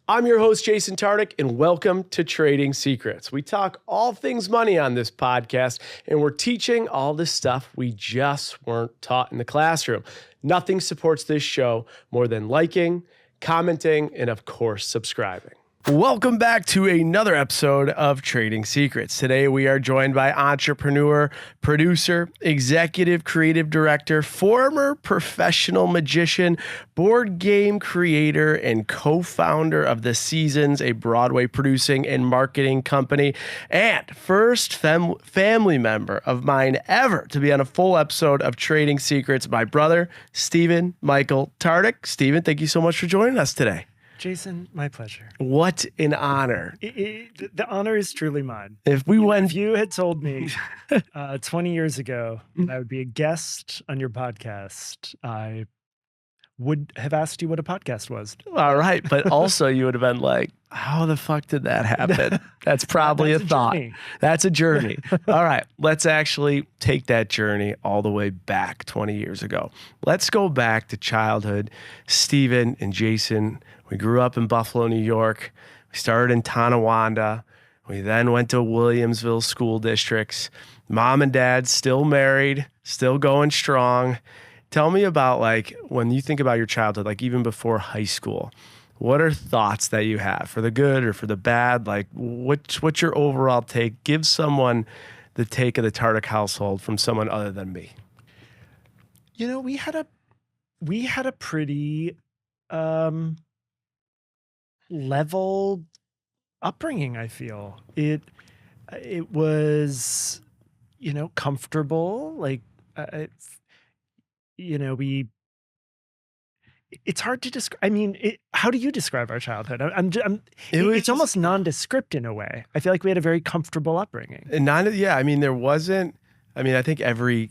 I'm your host, Jason Tartick, and welcome to Trading Secrets. We talk all things money on this podcast, and we're teaching all the stuff we just weren't taught in the classroom. Nothing supports this show more than liking, commenting, and of course, subscribing. Welcome back to another episode of Trading Secrets. Today we are joined by entrepreneur, producer, executive creative director, former professional magician, board game creator, and co-founder of The Seasons, a Broadway producing and marketing company, and first family member of mine ever to be on a full episode of Trading Secrets, my brother, Steven Michael Tartick. Steven, thank you so much for joining us today. Jason, my pleasure. What an honor. The honor is truly mine. If you had told me 20 years ago that I would be a guest on your podcast, I would have asked you what a podcast was. All right. But also you would have been like, how the fuck did that happen? That's probably a thought. Journey. That's a journey. All right. Let's actually take that journey all the way back 20 years ago. Let's go back to childhood. Steven and Jason, we grew up in Buffalo, New York. We started in Tonawanda. We then went to Williamsville school districts. Mom and dad still married, still going strong. Tell me about, like, when you think about your childhood, like even before high school, what are thoughts that you have for the good or for the bad? Like, what's your overall take? Give someone the take of the Tartick household from someone other than me. You know, we had a pretty level upbringing. I feel it was, you know, comfortable. Like, you know, it's hard to describe. I mean, how do you describe our childhood? It's almost nondescript in a way. I feel like we had a very comfortable upbringing. And I mean, there wasn't. I mean, I think every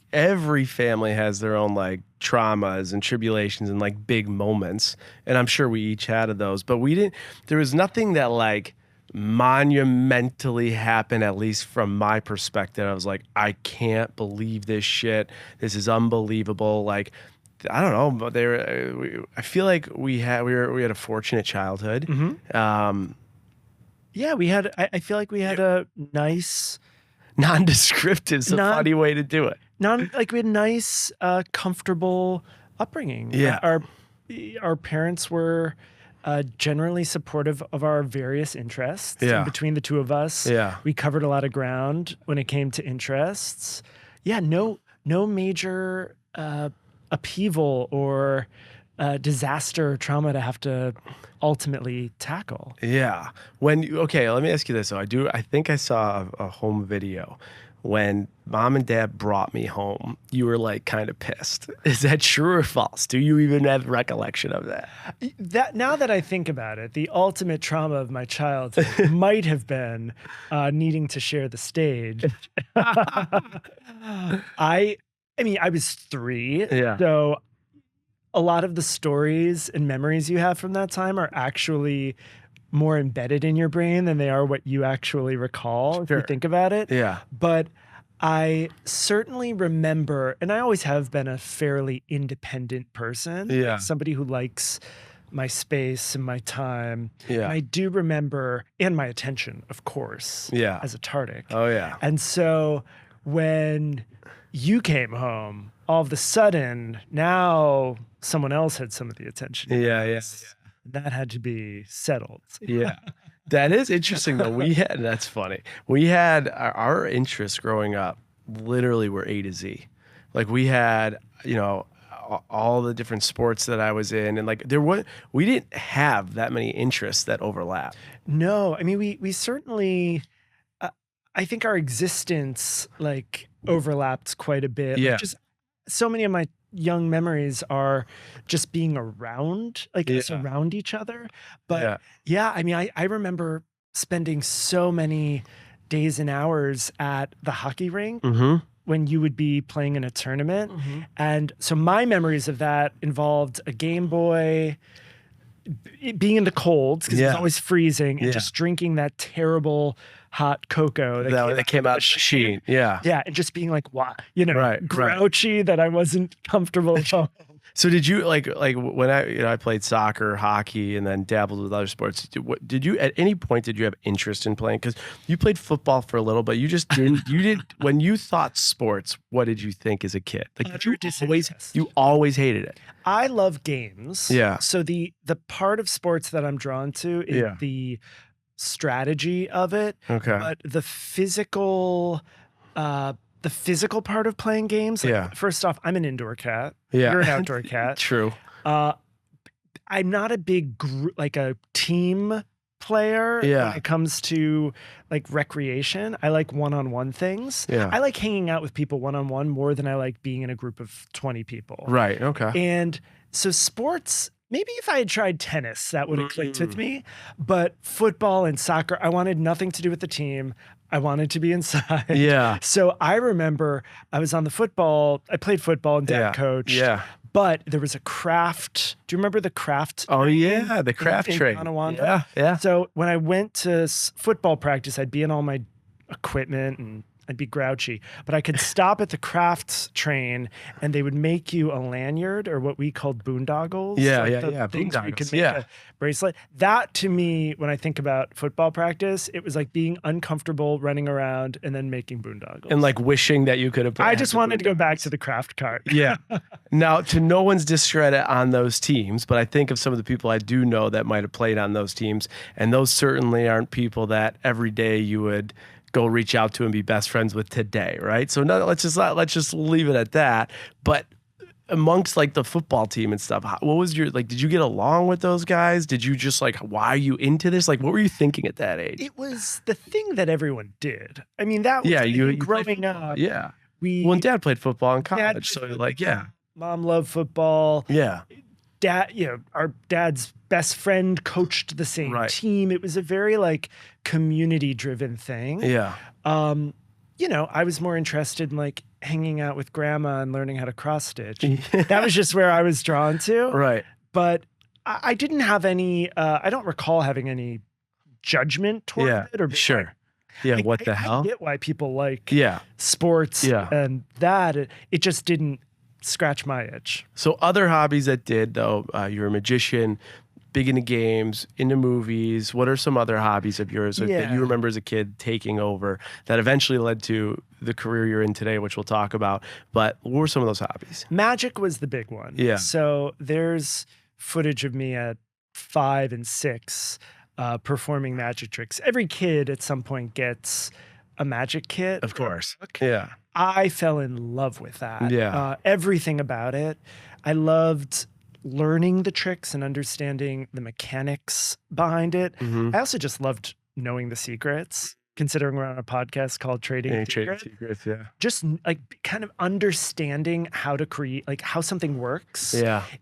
family has their own like traumas and tribulations and like big moments, and I'm sure we each had those. But we didn't. There was nothing that like monumentally happened, at least from my perspective. I was like, I can't believe this shit. This is unbelievable. Like, I don't know, but I feel like we had a fortunate childhood. Mm-hmm. Yeah, we had. I feel like we had a nice. Nondescript is a funny way to do it. We had nice, comfortable upbringing. Yeah, our parents were generally supportive of our various interests. Yeah, and between the two of us, we covered a lot of ground when it came to interests. Yeah, no major upheaval or disaster or trauma to have to ultimately tackle. Yeah. Okay, let me ask you this. So I think I saw a home video when mom and dad brought me home. You were like kind of pissed. Is that true or false? Do you even have recollection of that? Now that I think about it, the ultimate trauma of my childhood might have been needing to share the stage. I mean, I was 3. Yeah. So a lot of the stories and memories you have from that time are actually more embedded in your brain than they are what you actually recall, if you think about it. Yeah. But I certainly remember, and I always have been a fairly independent person. Yeah. Somebody who likes my space and my time. Yeah. And I do remember, and my attention, of course, as a Tartick. Oh, yeah. And so when you came home, all of a sudden, now someone else had some of the attention. Yeah. That had to be settled. Yeah. That is interesting, though. That's funny. We had our interests growing up literally were A to Z. Like, we had, you know, all the different sports that I was in, and like we didn't have that many interests that overlap. No, I mean, we certainly, I think our existence like overlapped quite a bit. Yeah. Like, just so many of my young memories are just being around, like us around each other. But I mean, I remember spending so many days and hours at the hockey rink when you would be playing in a tournament. And so my memories of that involved a Game Boy, being in the cold because it was always freezing, and just drinking that terrible hot cocoa that came out machine. Yeah. Yeah. And just being like, wow, you know, right, grouchy that I wasn't comfortable So did you like when I played soccer, hockey, and then dabbled with other sports? Did you at any point did you have interest in playing? Because you played football for a little, but you just didn't. You did when you thought sports. What did you think as a kid? Like you always hated it. I love games. Yeah. So the part of sports that I'm drawn to is the strategy of it. Okay. But the physical part of playing games. Like, first off, I'm an indoor cat. Yeah. You're an outdoor cat. True. I'm not a big like a team player when it comes to like recreation. I like one-on-one things. Yeah. I like hanging out with people one-on-one more than I like being in a group of 20 people. Right. Okay. And so sports, maybe if I had tried tennis, that would have clicked with me. But football and soccer, I wanted nothing to do with the team. I wanted to be inside. Yeah. So I remember I was on the football. I played football and dad coached. Yeah. But there was a craft. Do you remember the craft? Oh, yeah. The craft train. Yeah. Yeah. So when I went to football practice, I'd be in all my equipment and I'd be grouchy, but I could stop at the crafts train and they would make you a lanyard or what we called boondoggles. Yeah, Things where you could boondoggles. make a bracelet. That to me, when I think about football practice, it was like being uncomfortable running around and then making boondoggles. And like wishing that you could have. I just wanted to go back to the craft cart. Yeah. Now, to no one's discredit on those teams, but I think of some of the people I do know that might have played on those teams, and those certainly aren't people that every day you would go reach out to and be best friends with today, right? So no, let's just leave it at that. But amongst like the football team and stuff, what was your like? Did you get along with those guys? Did you just like, why are you into this? Like, what were you thinking at that age? It was the thing that everyone did. I mean, that was you growing up. Yeah. When Dad played football in college, so like, Mom loved football. Yeah. Dad, our dad's best friend coached the same team. It was a very like community-driven thing. Yeah. I was more interested in like hanging out with grandma and learning how to cross stitch. That was just where I was drawn to. Right. But I didn't have any. I don't recall having any judgment toward it or being like, what the hell? I get why people like sports and that. It just didn't scratch my itch. So other hobbies that did though, you're a magician, big into games, into movies. What are some other hobbies of yours that you remember as a kid taking over that eventually led to the career you're in today, which we'll talk about? But what were some of those hobbies? Magic was the big one. Yeah. So there's footage of me at 5 and 6 performing magic tricks. Every kid at some point gets a magic kit. Of course. Yeah. I fell in love with that. Yeah. Everything about it. I loved learning the tricks and understanding the mechanics behind it. Mm-hmm. I also just loved knowing the secrets, considering we're on a podcast called Trading Secrets. Just like kind of understanding how to create, like how something works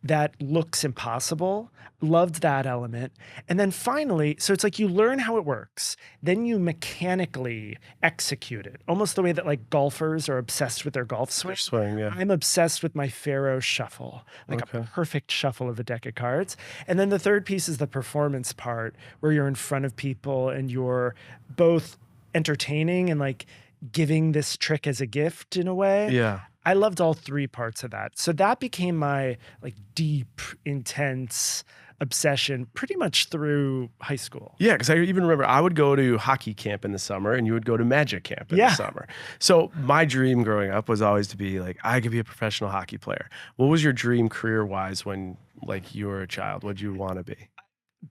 that looks impossible. Loved that element. And then finally, so it's like you learn how it works, then you mechanically execute it. Almost the way that like golfers are obsessed with their golf swing. I'm obsessed with my Pharaoh shuffle, like a perfect shuffle of a deck of cards. And then the third piece is the performance part where you're in front of people and you're both entertaining and like giving this trick as a gift in a way. Yeah. I loved all three parts of that. So that became my like deep, intense obsession pretty much through high school. Yeah, because I even remember I would go to hockey camp in the summer and you would go to magic camp in the summer. So my dream growing up was always to be like, I could be a professional hockey player. What was your dream career-wise when like you were a child? What did you want to be?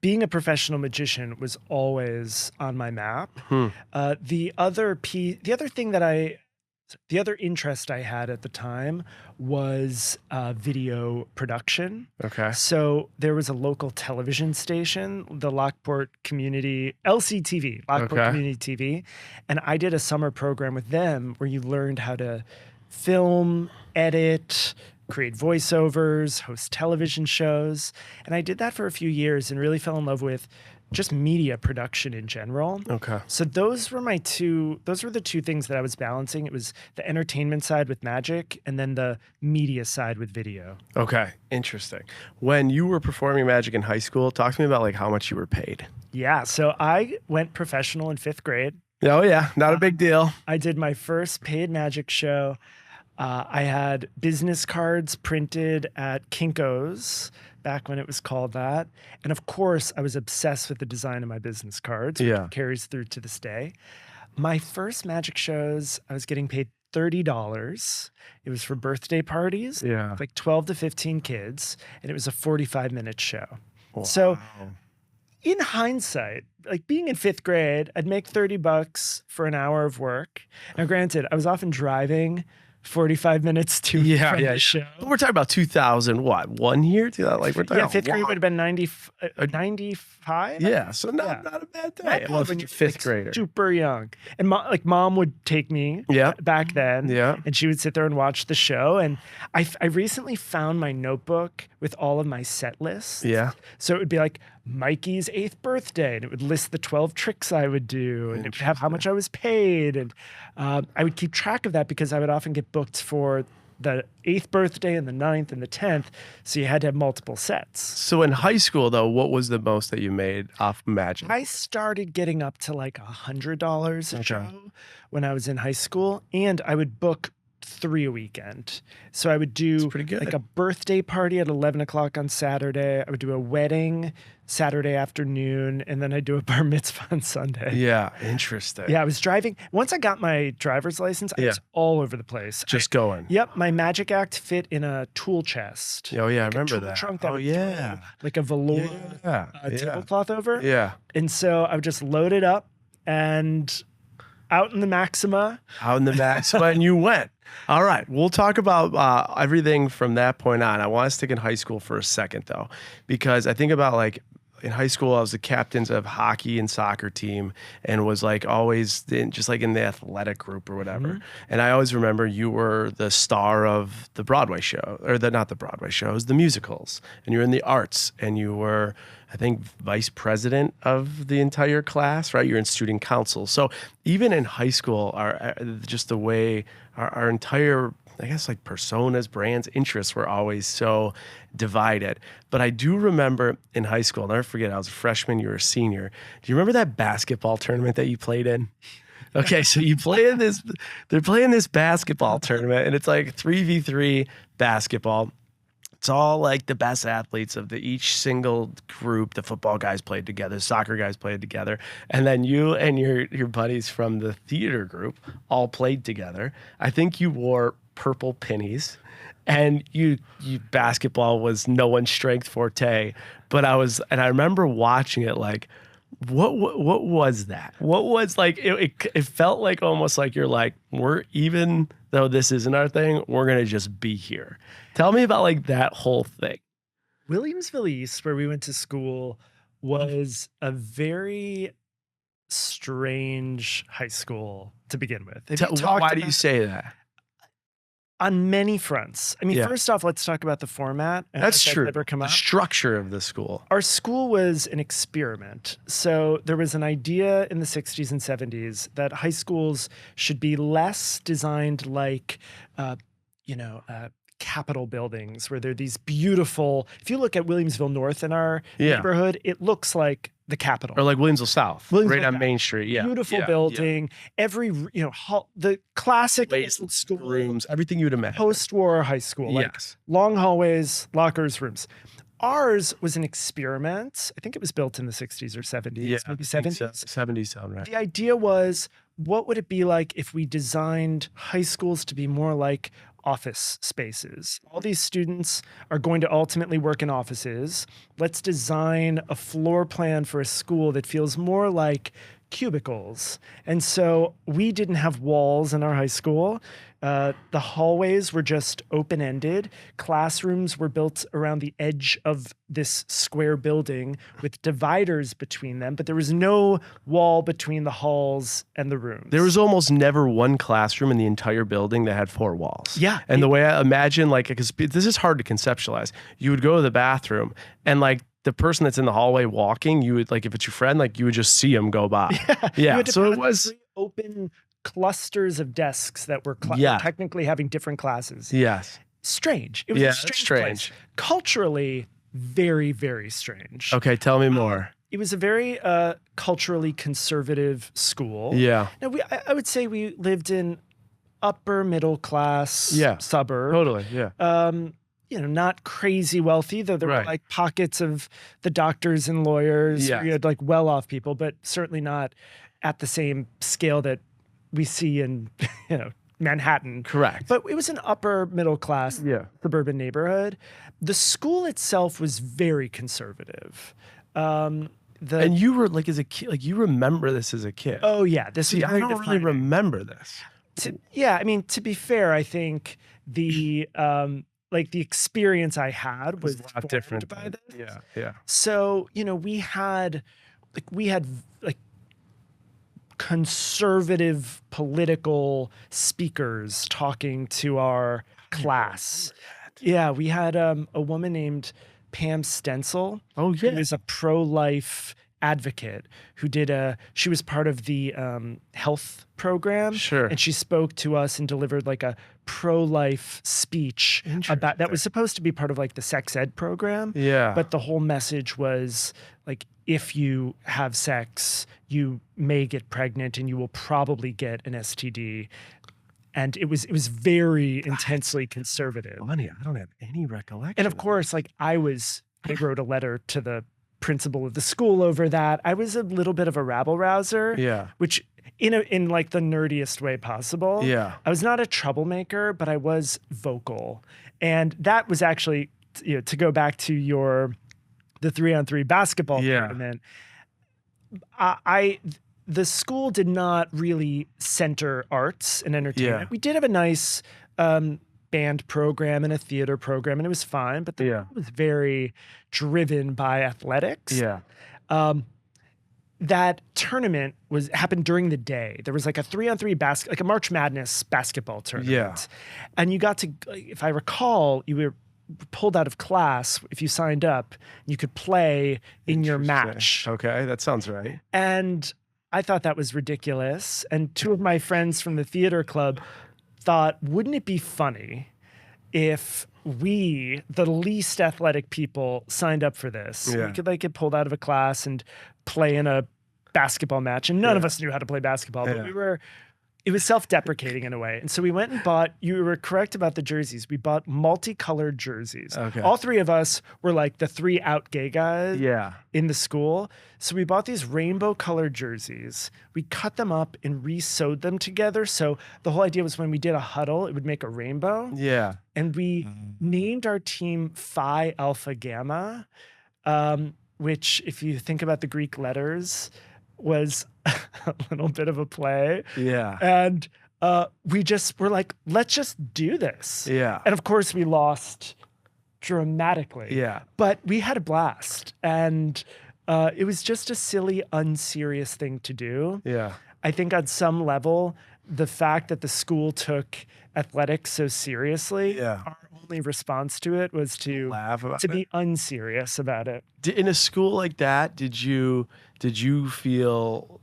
Being a professional magician was always on my map. The other interest I had at the time was video production. Okay. So there was a local television station, the Lockport Community, LCTV, Lockport Community TV. And I did a summer program with them where you learned how to film, edit, create voiceovers, host television shows. And I did that for a few years and really fell in love with just media production in general. Okay. So those were the two things that I was balancing. It was the entertainment side with magic and then the media side with video. Okay. Interesting. When you were performing magic in high school, talk to me about like how much you were paid. Yeah. So I went professional in 5th grade. Oh yeah. Not a big deal. I did my first paid magic show. I had business cards printed at Kinko's back when it was called that. And of course, I was obsessed with the design of my business cards, which carries through to this day. My first magic shows, I was getting paid $30. It was for birthday parties, like 12 to 15 kids, and it was a 45-minute show. Wow. So in hindsight, like being in 5th grade, I'd make $30 for an hour of work. Now, granted, I was often driving 45 minutes to the show. But we're talking about 2000, what, 1 year? Like we're talking 5th grade would have been 95. Yeah, so not a bad day. Well, when you're 5th grader. Super young. And mom would take me back then. Yeah. And she would sit there and watch the show. And I recently found my notebook with all of my set lists. Yeah. So it would be like Mikey's 8th birthday, and it would list the 12 tricks I would do, and it would have how much I was paid. And I would keep track of that because I would often get booked for the 8th birthday and the 9th and the 10th. So you had to have multiple sets. So in high school, though, what was the most that you made off Magic? I started getting up to like $100 a show when I was in high school, and I would book 3 a weekend. So I would do like a birthday party at 11 o'clock on Saturday. I would do a wedding Saturday afternoon, and then I'd do a bar mitzvah on Sunday. Yeah, interesting. Yeah, I was driving. Once I got my driver's license, I was all over the place. Just going. Yep, my Magic Act fit in a tool chest. Oh yeah, like I remember that. Trunk that like a velour tablecloth over. Yeah. And so I would just load it up and out in the Maxima. Out in the Maxima, and you went. All right, we'll talk about everything from that point on. I want to stick in high school for a second, though, because I think about like in high school, I was the captains of hockey and soccer team and was like always just like in the athletic group or whatever. And I always remember you were the star of the Broadway show, or not the Broadway shows, the musicals, and you were in the arts, and you were, I think, vice president of the entire class, right? You're in student council. So even in high school, just the way our entire, I guess, like personas, brands, interests were always so divided. But I do remember in high school, I'll never forget, I was a freshman, you were a senior. Do you remember that basketball tournament that you played in? Okay, so you play in this, they're playing this basketball tournament, and it's like 3v3 basketball. It's all like the best athletes of each single group. The football guys played together, soccer guys played together, and then you and your buddies from the theater group all played together. I think you wore purple pennies, and you basketball was no one's strength forte. But I remember watching it like, what was that? What was like it felt like almost like you're like, we're, even though this isn't our thing, we're gonna just be here. Tell me about like that whole thing. Williamsville East, where we went to school, was a very strange high school to begin with. Why do you say that? On many fronts. I mean, first off, let's talk about the format. That's true. The structure of the school. Our school was an experiment. So there was an idea in the 60s and 70s that high schools should be less designed like, Capitol buildings, where they're these beautiful, if you look at Williamsville North in our neighborhood, it looks like the Capitol. Or like Williamsville South, right on Main Street. Yeah. Beautiful building. Every, the classic school rooms, everything you would imagine. Post-war high school. Like long hallways, lockers, rooms. Ours was an experiment. I think it was built in the 60s or 70s, maybe 70s. 70s sound right. The idea was, what would it be like if we designed high schools to be more like office spaces? All these students are going to ultimately work in offices. Let's design a floor plan for a school that feels more like cubicles. And so we didn't have walls in our high school. The hallways were just open-ended. Classrooms were built around the edge of this square building with dividers between them, but there was no wall between the halls and the rooms. There was almost never one classroom in the entire building that had 4 walls. Yeah. And the way I imagine, like, because this is hard to conceptualize, you would go to the bathroom and like the person that's in the hallway walking, you would, like, if it's your friend, like you would just see them go by. Yeah. So it was open clusters of desks that were technically having different classes. Yes. Strange. It was a strange place. Culturally, very, very strange. Okay, tell me more. It was a very culturally conservative school. Yeah. Now, I would say we lived in upper middle class suburb. Totally. Yeah. Not crazy wealthy, though there were like pockets of the doctors and lawyers. You had like well-off people, but certainly not at the same scale that we see in, Manhattan. Correct. But it was an upper middle class suburban neighborhood. The school itself was very conservative. And you were like, as a kid, like you remember this as a kid. Oh yeah. I don't really remember this. To be fair, I think the experience I had was a lot different by this. Yeah. So, we had conservative political speakers talking to our class. Yeah, we had a woman named Pam Stencil. Oh, yeah. Who is a pro-life advocate who she was part of the health program. Sure. And she spoke to us and delivered like a pro-life speech about that was supposed to be part of like the sex ed program. Yeah. But the whole message was like, if you have sex, you may get pregnant and you will probably get an STD. And it was very intensely conservative. Funny, I don't have any recollection. And of course, like I wrote a letter to the principal of the school over that. I was a little bit of a rabble rouser. Yeah. Which in like the nerdiest way possible. Yeah. I was not a troublemaker, but I was vocal. And that was actually, to go back to the 3-on-3 basketball tournament. The school did not really center arts and entertainment. We did have a nice band program and a theater program, and it was fine, but the school was very driven by athletics. Yeah. That tournament happened during the day. There was like a 3-on-3 like a March Madness basketball tournament. Yeah. And you got to, if I recall, you were pulled out of class if you signed up. You could play in your match. Okay, that sounds right. And I thought that was ridiculous. And two of my friends from the theater club thought, wouldn't it be funny if we, the least athletic people, signed up for this? We could like get pulled out of a class and play in a basketball match. And none of us knew how to play basketball, but it was self-deprecating in a way. And so we went and bought, you were correct about the jerseys. We bought multicolored jerseys. Okay. All three of us were like the 3 out gay guys in the school. So we bought these rainbow colored jerseys. We cut them up and re-sewed them together. So the whole idea was when we did a huddle, it would make a rainbow. Yeah. And we named our team Phi Alpha Gamma, which if you think about the Greek letters, was a little bit of a play. Yeah. And we just were like, let's just do this. Yeah. And of course we lost dramatically. Yeah. But we had a blast. And it was just a silly, unserious thing to do. Yeah. I think on some level, the fact that the school took athletics so seriously, our only response to it was to laugh about be unserious about it. In a school like that, did you feel?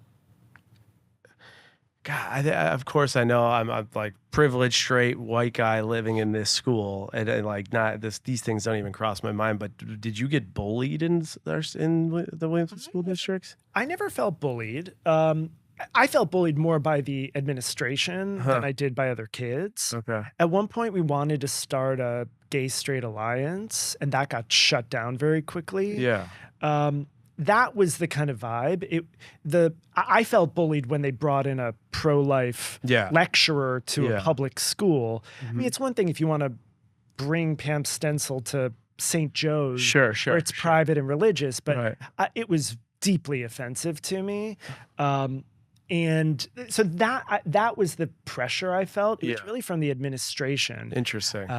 God, of course I know I'm like privileged straight white guy living in this school, and like not these things don't even cross my mind. But did you get bullied in the Williamsville school districts? I never felt bullied. I felt bullied more by the administration than I did by other kids. Okay. At one point, we wanted to start a gay-straight alliance, and that got shut down very quickly. Yeah. That was the kind of vibe. I felt bullied when they brought in a pro-life lecturer to a public school. I mean, it's one thing if you want to bring Pam Stencil to St. Joe's, where it's private and religious, but it was deeply offensive to me. And so that was the pressure I felt. It was really from the administration. Interesting.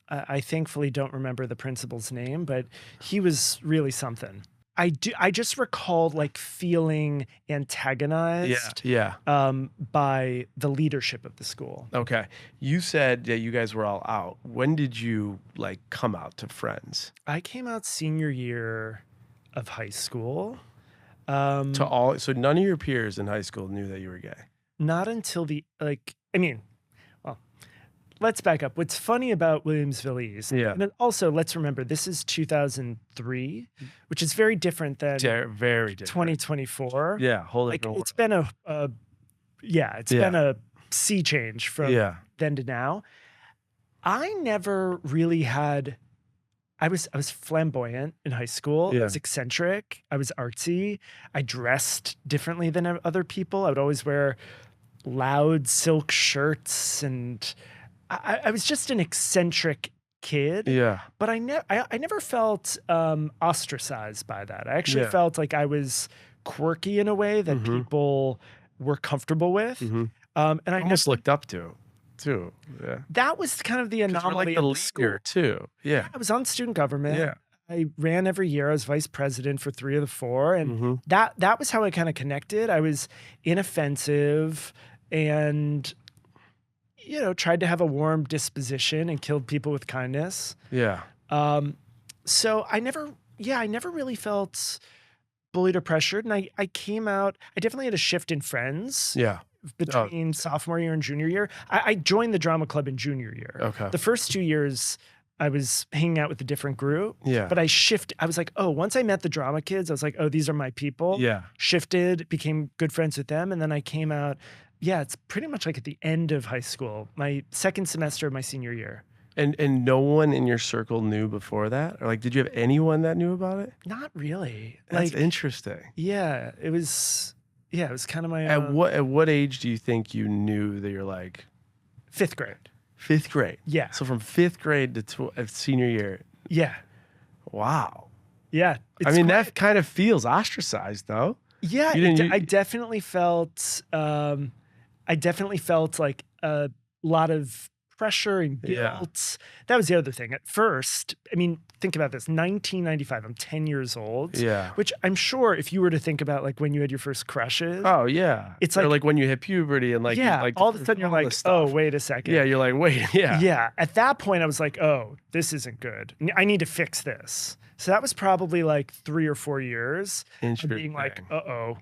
I thankfully don't remember the principal's name, but he was really something. I just recalled like feeling antagonized by the leadership of the school. Okay. You said that you guys were all out. When did you like come out to friends? I came out senior year of high school. So none of your peers in high school knew that you were gay? Not until let's back up. What's funny about Williamsville East, and then also let's remember, this is 2003, which is very different than very different. 2024. Yeah, whole it's been been a sea change from then to now. I never really had. I was flamboyant in high school. I was eccentric. I was artsy. I dressed differently than other people. I would always wear loud silk shirts, and I was just an eccentric kid. Yeah. But I never felt ostracized by that. I actually felt like I was quirky in a way that people were comfortable with. And I almost looked up to too. Yeah. That was kind of the anomaly of the leader too. Yeah. I was on student government. Yeah. I ran every year. I was vice president for 3 of the 4. And that was how I kind of connected. I was inoffensive and, tried to have a warm disposition and killed people with kindness. Yeah. So I never really felt bullied or pressured. And I came out, I definitely had a shift in friends. Yeah. Between sophomore year and junior year. I joined the drama club in junior year. Okay. The first 2 years I was hanging out with a different group. Yeah. But I was like, oh, once I met the drama kids, I was like, oh, these are my people. Yeah. Shifted, became good friends with them. And then I came out, it's pretty much like at the end of high school, my second semester of my senior year. And no one in your circle knew before that? Or did you have anyone that knew about it? Not really. That's interesting. Yeah, it was kind of my At what age do you think you knew that you're like 5th grade? 5th grade. Yeah. So from 5th grade to senior year. Yeah. Wow. Yeah. That kind of feels ostracized though. Yeah. I definitely felt like a lot of pressure and guilt. Yeah. That was the other thing. At first, think about this, 1995, I'm 10 years old. Yeah. Which I'm sure if you were to think about when you had your first crushes. Oh yeah. It's or when you hit puberty and all of a sudden you're like, oh, wait a second. Yeah, you're like, wait, yeah. Yeah. At that point I was like, oh, this isn't good. I need to fix this. So that was probably 3 or 4 years of being like, uh-oh,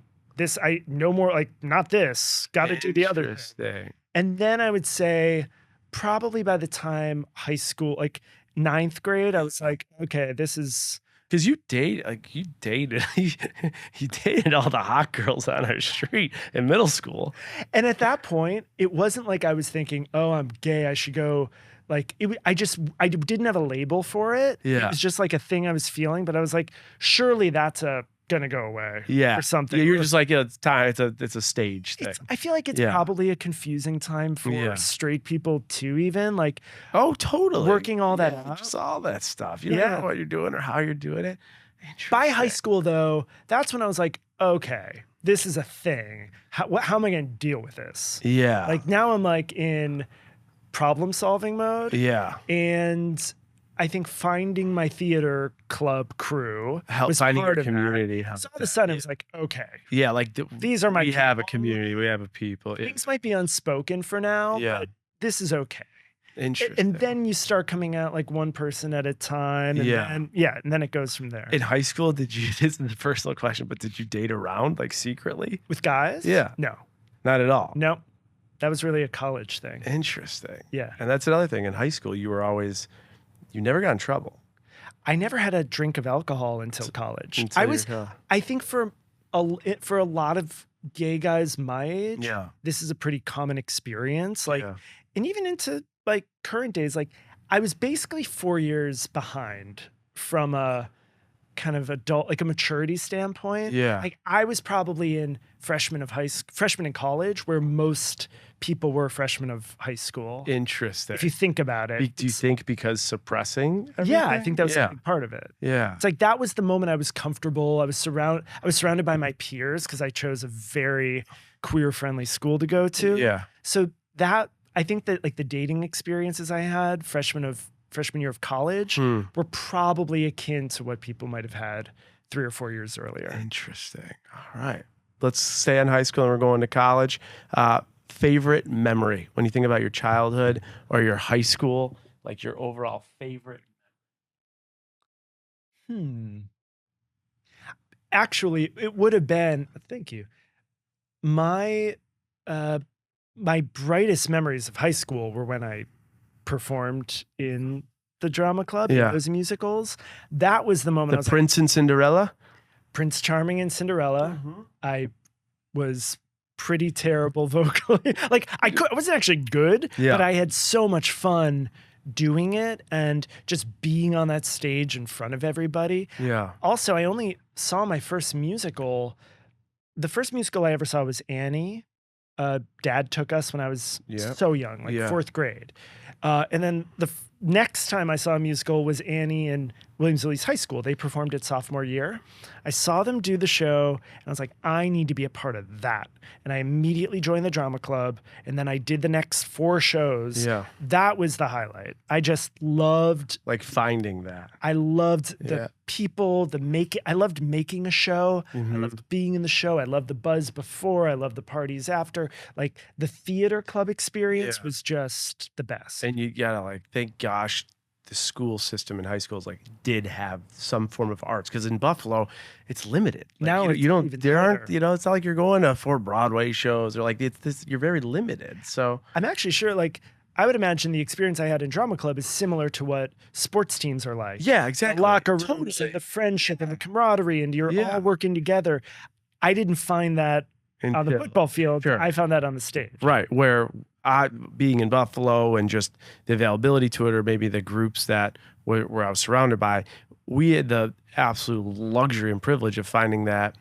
no more, not this, got to do the other thing. And then I would say probably by the time high school, 9th grade, I was like, okay, this is because you dated all the hot girls on our street in middle school. And at that point, it wasn't like I was thinking, oh, I'm gay, I should go. I didn't have a label for it. Yeah. It was just a thing I was feeling, but I was like, surely that's gonna go away. Yeah. Or something. Yeah, you're just like, it's time. It's a stage thing. I feel like it's probably a confusing time for straight people too, even oh, totally. Working all that out. Just all that stuff. You don't know what you're doing or how you're doing it. By high school though, that's when I was like, okay, this is a thing. How am I gonna deal with this? Yeah. Now I'm in problem solving mode. Yeah. And I think finding my theater club crew was finding part your of community. So all of a sudden, it was like, okay. Yeah, these are my We people. have a community. We have a people. Yeah. Things might be unspoken for now, but this is okay. Interesting. And then you start coming out one person at a time. And then it goes from there. In high school, this is a personal question, but did you date around secretly? With guys? Yeah. No. Not at all? No. That was really a college thing. Interesting. Yeah. And that's another thing. In high school, you never got in trouble. I never had a drink of alcohol until college. I think for a lot of gay guys my age, this is a pretty common experience. And even into current days, I was basically 4 years behind from a kind of adult, a maturity standpoint. Yeah. I was probably in freshman in college, where most people were freshmen of high school. Interesting. If you think about it. Do you think because suppressing everything? Yeah, I think that was a big part of it. Yeah. It's that was the moment I was comfortable. I was surrounded by my peers because I chose a very queer-friendly school to go to. Yeah. So I think that the dating experiences I had freshman year of college were probably akin to what people might have had 3 or 4 years earlier. Interesting. All right. Let's stay in high school and we're going to college. Favorite memory when you think about your childhood or your high school, your overall favorite? Actually, it would have been, thank you. My brightest memories of high school were when I performed in the drama club, those musicals. That was the moment. Prince and Cinderella? Prince Charming and Cinderella. I was pretty terrible vocally. Like I wasn't actually good, but I had so much fun doing it and just being on that stage in front of everybody. Yeah. Also, I only saw my first musical. The first musical I ever saw was Annie. Dad took us when I was so young, like 4th grade. And then the next time I saw a musical was Annie in Williams East High School. They performed it sophomore year. I saw them do the show, and I was like, I need to be a part of that. And I immediately joined the drama club, and then I did the next 4 shows. Yeah. That was the highlight. I just loved... Like finding that. I loved the people, I loved making a show. I loved being in the show. I loved the buzz before. I loved the parties after. Like the theater club experience was just the best. And you gotta like, thank gosh, the school system in high schools like did have some form of arts, because in Buffalo it's limited. Like, now you don't there aren't, you know, it's not like you're going to 4 Broadway shows or like you're very limited. So I'm actually sure, like, I would imagine the experience I had in drama club is similar to what sports teams are like. Yeah, exactly. The locker rooms and the friendship and the camaraderie, and you're all working together. I didn't find that on the football field. I found that on the stage. Right, where being in Buffalo and just the availability to it, or maybe the groups that where I was surrounded by, we had the absolute luxury and privilege of finding that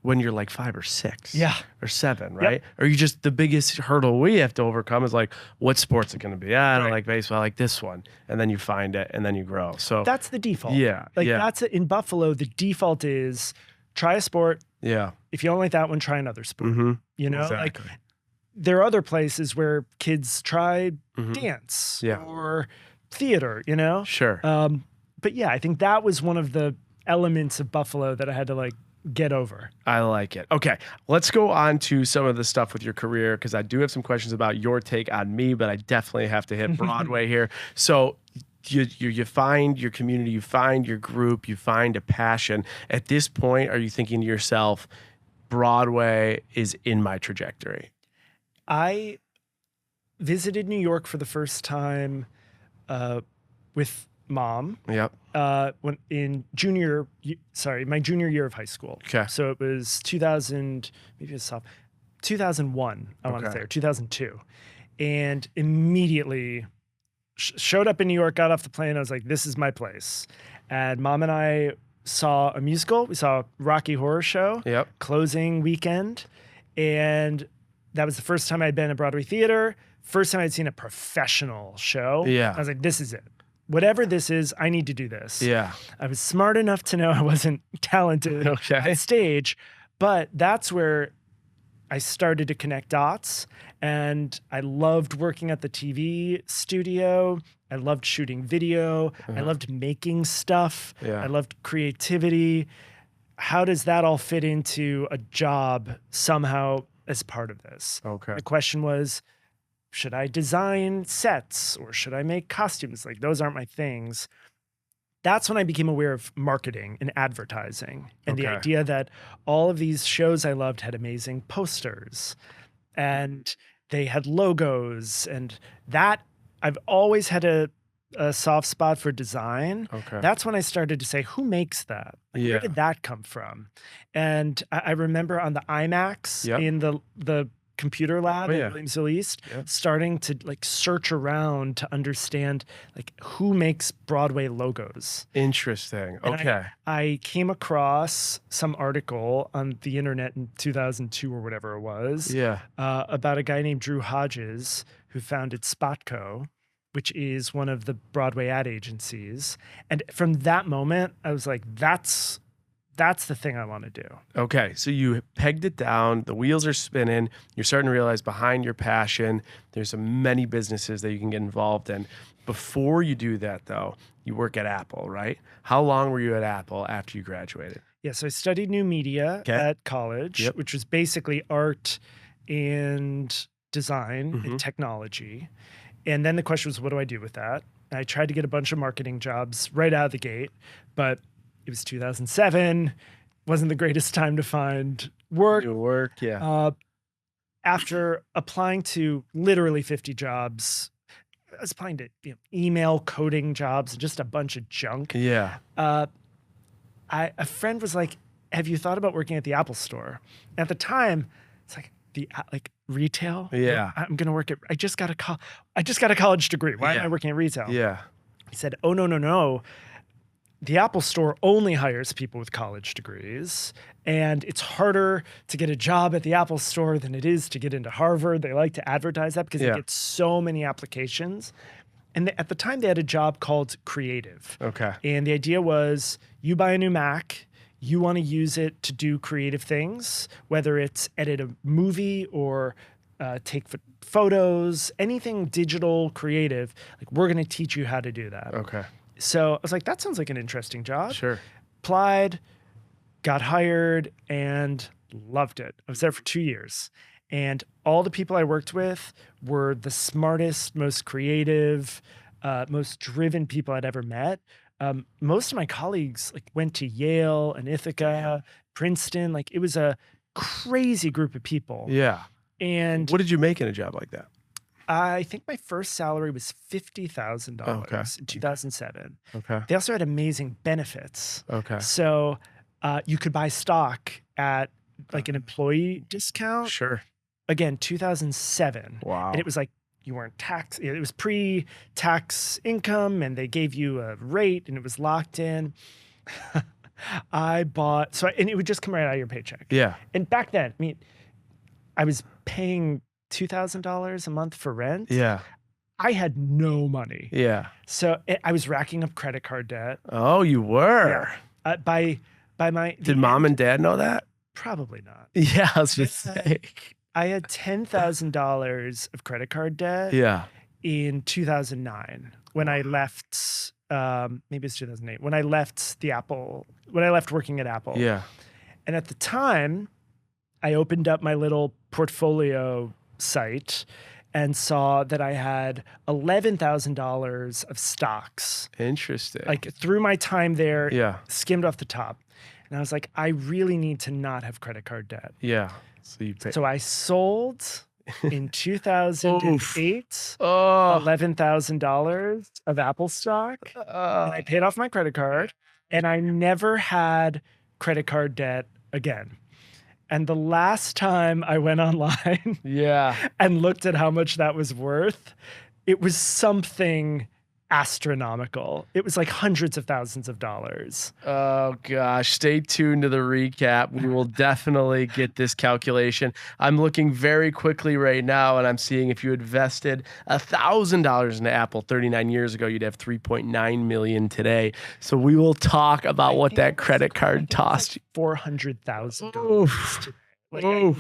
when you're like 5 or 6 or 7, right? Or you just, the biggest hurdle we have to overcome is like, what sport's it going to be? I don't like baseball, I like this one. And then you find it and then you grow. So that's the default. Yeah. Like that's it. In Buffalo, the default is try a sport. Yeah. If you don't like that one, try another sport. You know, like there are other places where kids try dance or theater, you know? Sure. But yeah, I think that was one of the elements of Buffalo that I had to like get over. I like it. Okay, let's go on to some of the stuff with your career, because I do have some questions about your take on me, but I definitely have to hit Broadway here. So you find your community, you find your group, you find a passion. At this point, are you thinking to yourself, Broadway is in my trajectory? I visited New York for the first time with Mom. Yep. When in my junior year of high school. Okay. So it was 2000, maybe it was 2001, I want to say, or 2002. And immediately showed up in New York, got off the plane. I was like, this is my place. And Mom and I saw a musical. We saw Rocky Horror Show. Yep. Closing weekend. And that was the first time I'd been at Broadway theater. First time I'd seen a professional show. Yeah. I was like, this is it. Whatever this is, I need to do this. Yeah. I was smart enough to know I wasn't talented on stage, but that's where I started to connect dots. And I loved working at the TV studio. I loved shooting video. I loved making stuff. I loved creativity. How does that all fit into a job somehow as part of this? Okay. The question was, should I design sets or should I make costumes? Like, those aren't my things. That's when I became aware of marketing and advertising and the idea that all of these shows I loved had amazing posters and they had logos, and that I've always had a soft spot for design. That's when I started to say, who makes that? Like, where did that come from? And I remember on the IMAX in the computer lab at Williams East, starting to like search around to understand like who makes Broadway logos. Interesting. And I came across some article on the internet in 2002 or whatever it was about a guy named Drew Hodges who founded Spotco, which is one of the Broadway ad agencies. And from that moment, I was like, that's the thing I want to do. Okay. So you pegged it down, the wheels are spinning, you're starting to realize behind your passion, there's many businesses that you can get involved in. Before you do that though, you work at Apple, right? How long were you at Apple after you graduated? Yeah, so I studied new media at college, which was basically art and design and technology. And then the question was, what do I do with that? And I tried to get a bunch of marketing jobs right out of the gate, but it was 2007. Wasn't the greatest time to find work. After applying to literally 50 jobs, I was applying to email coding jobs and just a bunch of junk. A friend was like, have you thought about working at the Apple store? And at the time, it's like, like retail. Yeah. I'm going to work at, I just got a college degree. Why am I working at retail? Yeah. He said, oh, no. The Apple Store only hires people with college degrees, and it's harder to get a job at the Apple Store than it is to get into Harvard. They like to advertise that because they get so many applications. And at the time, they had a job called creative. Okay. And the idea was you buy a new Mac, you want to use it to do creative things, whether it's edit a movie or take photos, anything digital, creative. Like, we're going to teach you how to do that. Okay. So I was like, that sounds like an interesting job. Sure. Applied, got hired, and loved it. I was there for 2 years. And all the people I worked with were the smartest, most creative, most driven people I'd ever met. Most of my colleagues like went to Yale and Ithaca, Princeton. Like, it was a crazy group of people. Yeah. And what did you make in a job like that? I think my first salary was $50,000 in 2007. Okay. They also had amazing benefits. Okay. So you could buy stock at like an employee discount. Sure. Again, 2007. Wow. And it was like you weren't taxed. It was pre-tax income, and they gave you a rate, and it was locked in. And it would just come right out of your paycheck. Yeah. And back then, I mean, I was paying $2,000 a month for rent. Yeah. I had no money. Yeah. So I was racking up credit card debt. Oh, you were? Yeah. Did mom and dad know that? Probably not. Yeah, I was just saying. I had $10,000 of credit card debt. Yeah. In 2009 when I left, maybe it's 2008, when I left working at Apple. Yeah. And at the time, I opened up my little portfolio site and saw that I had $11,000 of stocks. Interesting. Like, through my time there, yeah, skimmed off the top. And I was like, I really need to not have credit card debt. Yeah. So I sold in 2008 $11,000 of Apple stock. And I paid off my credit card, and I never had credit card debt again. And the last time I went online and looked at how much that was worth, it was something astronomical. It was like hundreds of thousands of dollars. Oh gosh, stay tuned to the recap. We will definitely get this calculation. I'm looking very quickly right now, and I'm seeing if you invested $1,000 into Apple 39 years ago, you'd have 3.9 million today. So we will talk about what that credit card cost. Like $400,000 today.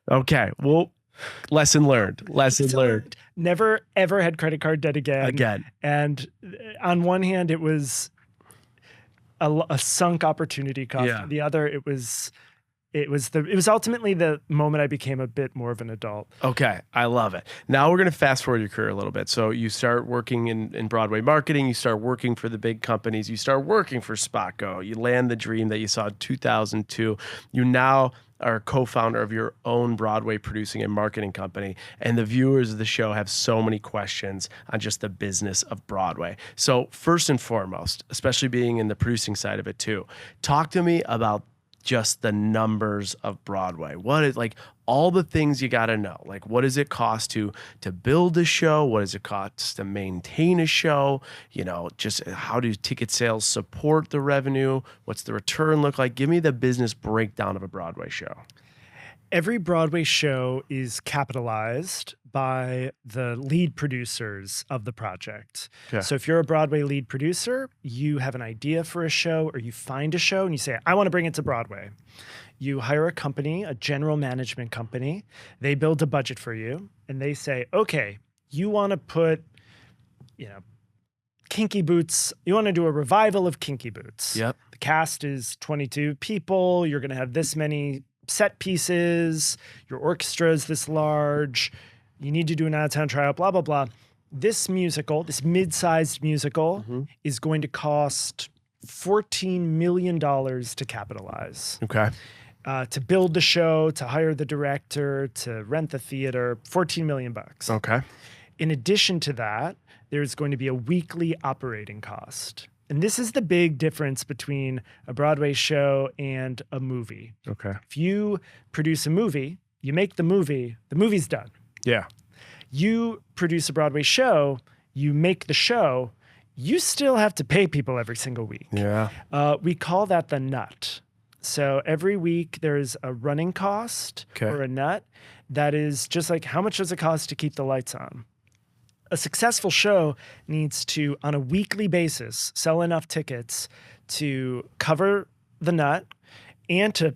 Okay, well, lesson learned. Never, ever had credit card debt again. And on one hand, it was a sunk opportunity cost. Yeah. On the other, it was ultimately the moment I became a bit more of an adult. Okay, I love it. Now we're going to fast forward your career a little bit. So you start working in Broadway marketing. You start working for the big companies. You start working for Spotgo. You land the dream that you saw in 2002. You now are co-founder of your own Broadway producing and marketing company. And the viewers of the show have so many questions on just the business of Broadway. So first and foremost, especially being in the producing side of it too, talk to me about just the numbers of Broadway. What is, like, all the things you got to know? Like, what does it cost to build a show? What does it cost to maintain a show? You know, just how do ticket sales support the revenue? What's the return look like? Give me the business breakdown of a Broadway show. Every Broadway show is capitalized by the lead producers of the project. Okay. So if you're a Broadway lead producer, you have an idea for a show, or you find a show and you say, I want to bring it to Broadway. You hire a company, a general management company. They build a budget for you, and they say, okay, you want to put, Kinky Boots. You want to do a revival of Kinky Boots. Yep. The cast is 22 people. You're going to have this many set pieces, your orchestra is this large, you need to do an out-of-town tryout, blah, blah, blah. This musical, this mid-sized musical, is going to cost $14 million to capitalize. Okay. To build the show, to hire the director, to rent the theater, $14 million. Okay. In addition to that, there's going to be a weekly operating cost. And this is the big difference between a Broadway show and a movie. Okay. If you produce a movie, you make the movie's done. Yeah. You produce a Broadway show, you make the show, you still have to pay people every single week. Yeah. We call that the nut. So every week there's a running cost or a nut that is just like, how much does it cost to keep the lights on? A successful show needs to, on a weekly basis, sell enough tickets to cover the nut and to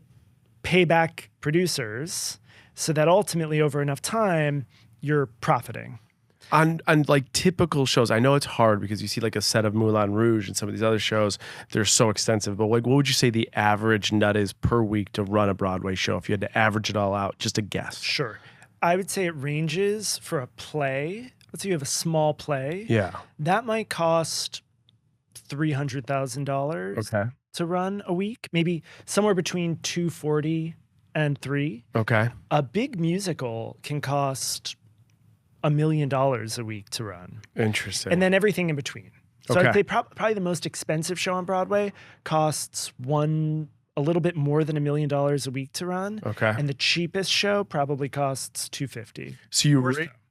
pay back producers so that ultimately over enough time, you're profiting. On like typical shows, I know it's hard because you see like a set of Moulin Rouge and some of these other shows, they're so extensive. But like, what would you say the average nut is per week to run a Broadway show if you had to average it all out? Just a guess. Sure. I would say it ranges for a play. Let's say you have a small play. Yeah. That might cost $300,000 to run a week, maybe somewhere between $240,000 and $300,000. Okay. A big musical can cost $1 million a week to run. Interesting. And then everything in between. So Okay. I'd say probably the most expensive show on Broadway costs a little bit more than $1 million a week to run. Okay. And the cheapest show probably costs $250,000. So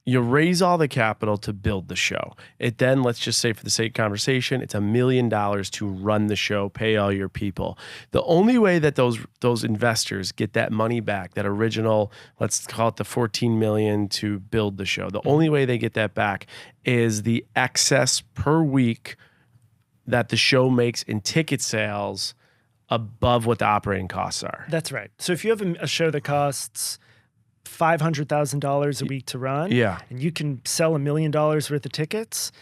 you raise all the capital to build the show. It then, let's just say for the sake of conversation, it's $1 million to run the show, pay all your people. The only way that those investors get that money back, that original, let's call it the $14 million to build the show, the only way they get that back is the excess per week that the show makes in ticket sales above what the operating costs are. That's right. So if you have a show that costs $500,000 a week to run, and you can sell $1 million worth of tickets,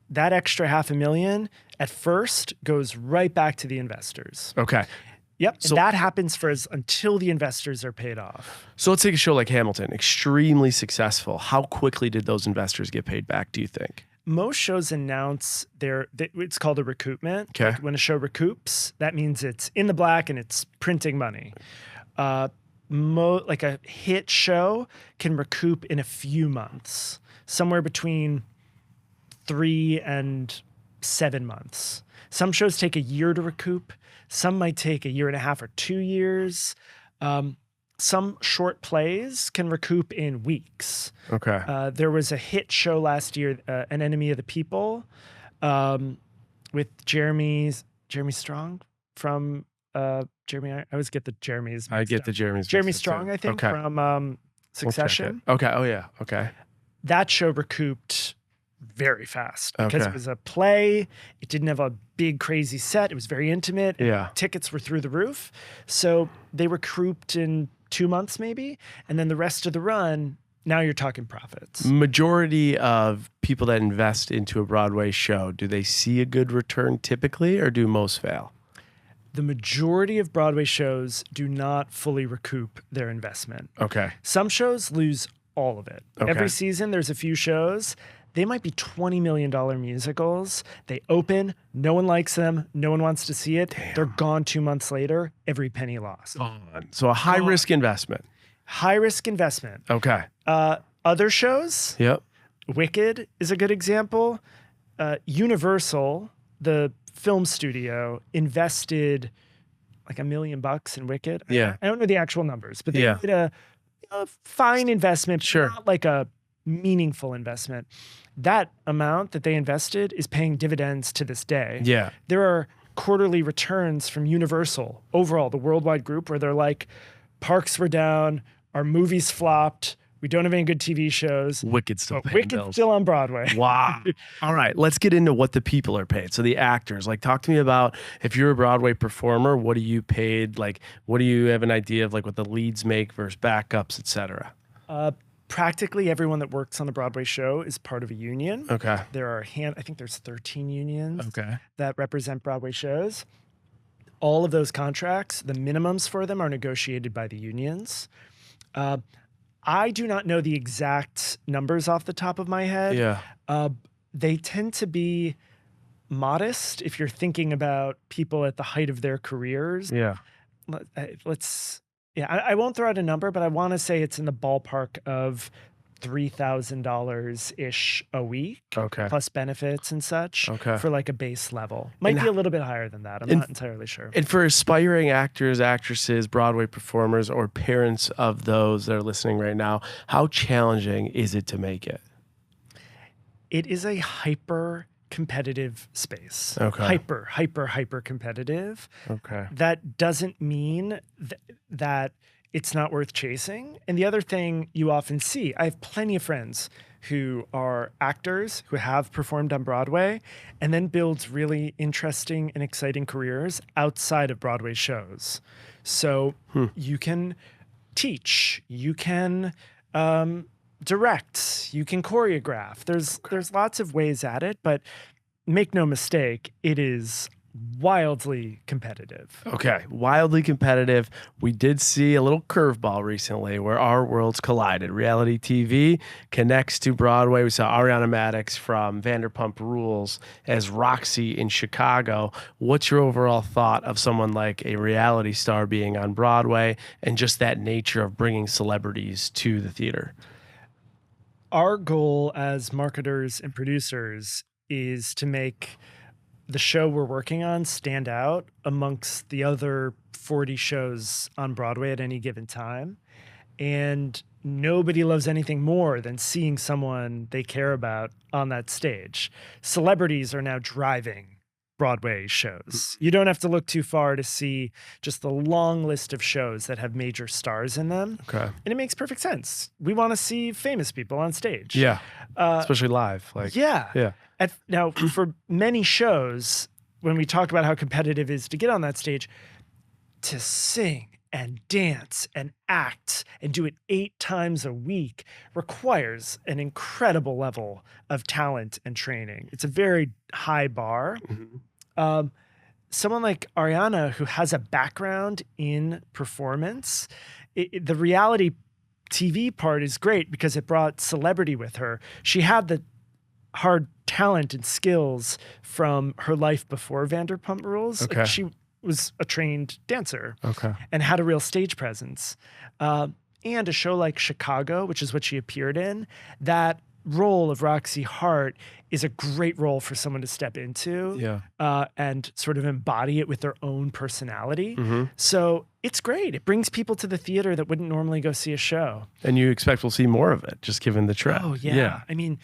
that extra $500,000 at first goes right back to the investors. Okay. Yep. So and that happens until the investors are paid off. So let's take a show like Hamilton, extremely successful. How quickly did those investors get paid back, do you think? Most shows announce it's called a recoupment. Okay. Like when a show recoups, that means it's in the black and it's printing money. Like a hit show can recoup in a few months, somewhere between 3 and 7 months. Some shows take a year to recoup. Some might take 1.5 years or 2 years. Some short plays can recoup in weeks. Okay. There was a hit show last year, An Enemy of the People, with Jeremy Strong from Jeremy. I always get the Jeremys. I get the Jeremys. Jeremy Strong, I think, from Succession. Okay. Oh yeah. Okay. That show recouped very fast because it was a play. It didn't have a big crazy set. It was very intimate. Yeah. Tickets were through the roof. So they recouped in 2 months maybe. And then the rest of the run, now you're talking profits. Majority of people that invest into a Broadway show, do they see a good return typically, or do most fail? The majority of Broadway shows do not fully recoup their investment. Okay. Some shows lose all of it. Okay. Every season, there's a few shows. They might be $20 million musicals. They open, no one likes them, no one wants to see it. Damn. They're gone 2 months later, every penny lost. So a high-risk investment. High-risk investment. Okay. Other shows? Yep. Wicked is a good example. Universal, the film studio, invested like $1 million in Wicked. Yeah. I don't know the actual numbers, but they did a fine investment, sure, not like a meaningful investment. That amount that they invested is paying dividends to this day. Yeah. There are quarterly returns from Universal, overall, the worldwide group, where they're like, parks were down, our movies flopped, we don't have any good TV shows. Wicked's still still on Broadway. Wow. All right, let's get into what the people are paid. So the actors, like, talk to me about, if you're a Broadway performer, what are you paid? Like, what do you have an idea of, like, what the leads make versus backups, et cetera? Practically everyone that works on the Broadway show is part of a union. Okay. There are I think there's 13 unions okay, that represent Broadway shows. All of those contracts, the minimums for them are negotiated by the unions. I do not know the exact numbers off the top of my head. Yeah. They tend to be modest if you're thinking about people at the height of their careers. Yeah. I won't throw out a number, but I want to say it's in the ballpark of $3,000 ish a week, Okay. plus benefits and such, Okay. for like a base level. Might be a little bit higher than that. I'm not entirely sure. And for aspiring actors, actresses, Broadway performers, or parents of those that are listening right now, how challenging is it to make it? It is a hyper competitive space. Okay. Hyper competitive. Okay. That doesn't mean that it's not worth chasing. And the other thing you often see, I have plenty of friends who are actors who have performed on Broadway and then builds really interesting and exciting careers outside of Broadway shows. So you can teach, you can direct, you can choreograph. There's lots of ways at it, but make no mistake, it is wildly competitive. Okay, wildly competitive. We did see a little curveball recently where our worlds collided. Reality TV connects to Broadway. We saw Ariana Madix from Vanderpump Rules as Roxy in Chicago. What's your overall thought of someone like a reality star being on Broadway and just that nature of bringing celebrities to the theater? Our goal as marketers and producers is to make the show we're working on stand out amongst the other 40 shows on Broadway at any given time. And nobody loves anything more than seeing someone they care about on that stage. Celebrities are now driving Broadway shows. You don't have to look too far to see just the long list of shows that have major stars in them. Okay. And it makes perfect sense. We want to see famous people on stage. Yeah. Especially live. Yeah. Now, for many shows, when we talk about how competitive it is to get on that stage, to sing and dance and act and do it 8 times a week requires an incredible level of talent and training. It's a very high bar. Mm-hmm. Someone like Ariana, who has a background in performance, the reality TV part is great because it brought celebrity with her. She had the hard talent and skills from her life before Vanderpump Rules. Okay. Like, she was a trained dancer. Okay. And had a real stage presence. And a show like Chicago, which is what she appeared in, that role of Roxy Hart is a great role for someone to step into and sort of embody it with their own personality. Mm-hmm. So it's great. It brings people to the theater that wouldn't normally go see a show. And you expect we'll see more of it, just given the trend. Oh, yeah. I mean,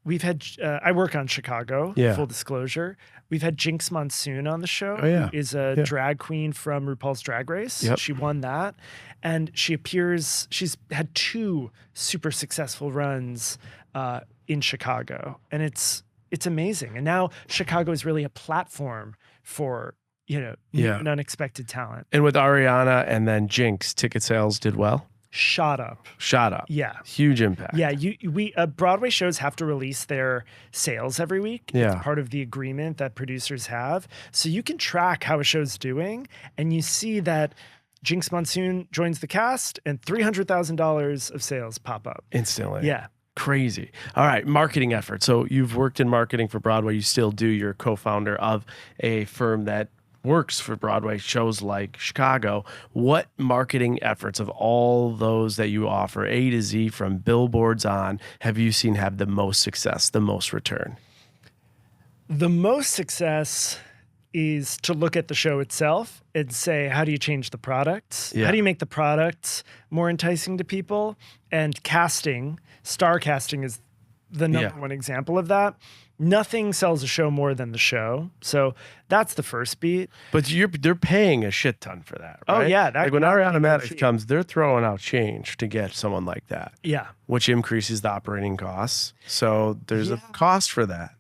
we've had, I work on Chicago, full disclosure. We've had Jinx Monsoon on the show, who is a drag queen from RuPaul's Drag Race. Yep. She won that. And she's had 2 super successful runs in Chicago. And it's amazing. And now Chicago is really a platform for, new and unexpected talent. And with Ariana and then Jinx, ticket sales did well? Shot up. Yeah. Huge impact. Yeah. We Broadway shows have to release their sales every week. Yeah. It's part of the agreement that producers have. So you can track how a show's doing, and you see that Jinx Monsoon joins the cast and $300,000 of sales pop up. Instantly. Yeah. Crazy. All right. Marketing efforts. So you've worked in marketing for Broadway. You still do. You're a co-founder of a firm that works for Broadway shows like Chicago. What marketing efforts of all those that you offer, A to Z, from billboards on, have you seen have the most success, the most return? The most success is to look at the show itself and say, how do you change the product? Yeah. How do you make the product more enticing to people? And casting, star casting is the number one example of that. Nothing sells a show more than the show. So that's the first beat. But they're paying a shit ton for that, right? Oh, yeah. Like when Ariana Madix comes, they're throwing out change to get someone like that. Yeah. Which increases the operating costs. So there's a cost for that.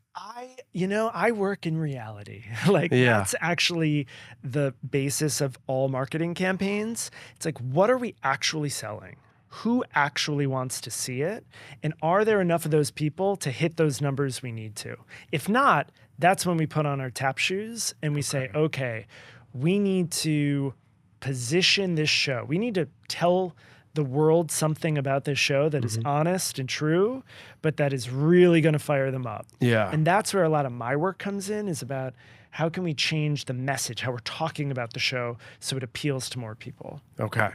I work in reality. That's actually the basis of all marketing campaigns. It's like, what are we actually selling? Who actually wants to see it? And are there enough of those people to hit those numbers we need to? If not, that's when we put on our tap shoes and we say, okay, we need to position this show. We need to tell the world something about this show that is honest and true, but that is really going to fire them up. Yeah. And that's where a lot of my work comes in, is about how can we change the message, how we're talking about the show so it appeals to more people. Okay.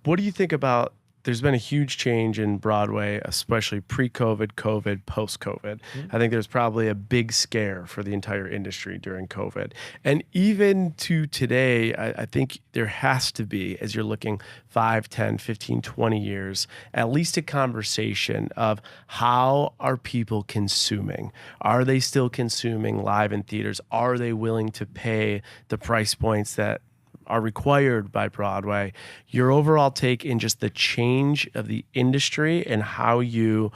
What do you think about there's been a huge change in Broadway, especially pre-COVID, COVID, post-COVID. I think there's probably a big scare for the entire industry during COVID. And even to today, I think there has to be, as you're looking 5, 10, 15, 20 years, at least a conversation of how are people consuming? Are they still consuming live in theaters? Are they willing to pay the price points that are required by Broadway? Your overall take in just the change of the industry and how you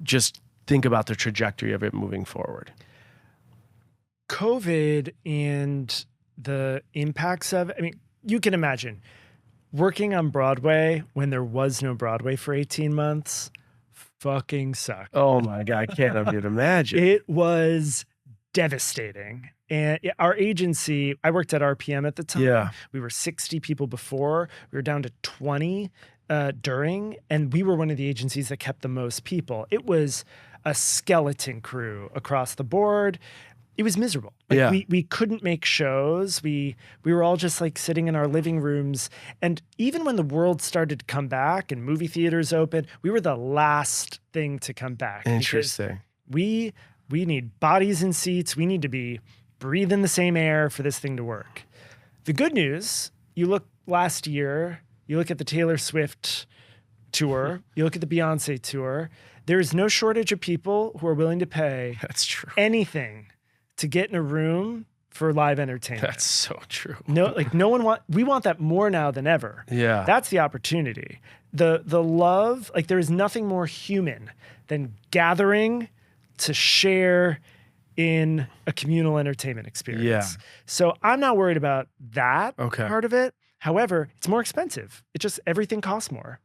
just think about the trajectory of it moving forward. COVID and the impacts of it. I mean, you can imagine working on Broadway when there was no Broadway for 18 months fucking sucked. Oh my God, I can't even imagine. It was devastating. And our agency, I worked at RPM at the time. Yeah. We were 60 people before. We were down to 20 during, and we were one of the agencies that kept the most people. It was a skeleton crew across the board. It was miserable. We couldn't make shows. We were all just like sitting in our living rooms. And even when the world started to come back and movie theaters opened, we were the last thing to come back. Interesting. We need bodies in seats. We need to be breathing the same air for this thing to work. The good news, you look last year, you look at the Taylor Swift tour, you look at the Beyonce tour, there is no shortage of people who are willing to pay anything to get in a room for live entertainment. That's so true. We want that more now than ever. Yeah. That's the opportunity. The love, like there is nothing more human than gathering to share in a communal entertainment experience. Yeah. So I'm not worried about that part of it. However, it's more expensive. Everything costs more.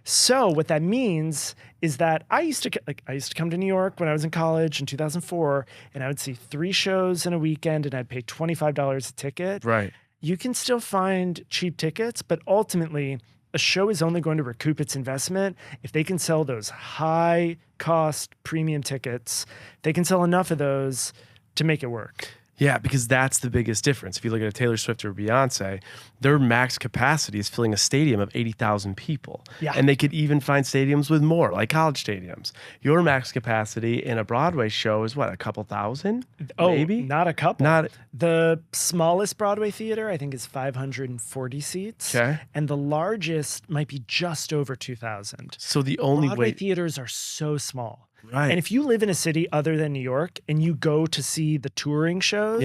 So what that means is that I used to come to New York when I was in college in 2004, and I would see 3 shows in a weekend, and I'd pay $25 a ticket. Right. You can still find cheap tickets, but ultimately a show is only going to recoup its investment if they can sell those high-cost premium tickets. They can sell enough of those to make it work. Yeah, because that's the biggest difference. If you look at a Taylor Swift or Beyonce, their max capacity is filling a stadium of 80,000 people. Yeah. And they could even find stadiums with more, like college stadiums. Your max capacity in a Broadway show is what, a couple thousand? Maybe? Not a couple. Not the smallest Broadway theater, I think, is 540 seats. Okay. And the largest might be just over 2,000. So the only Broadway way theaters are so small. Right. And if you live in a city other than New York and you go to see the touring shows,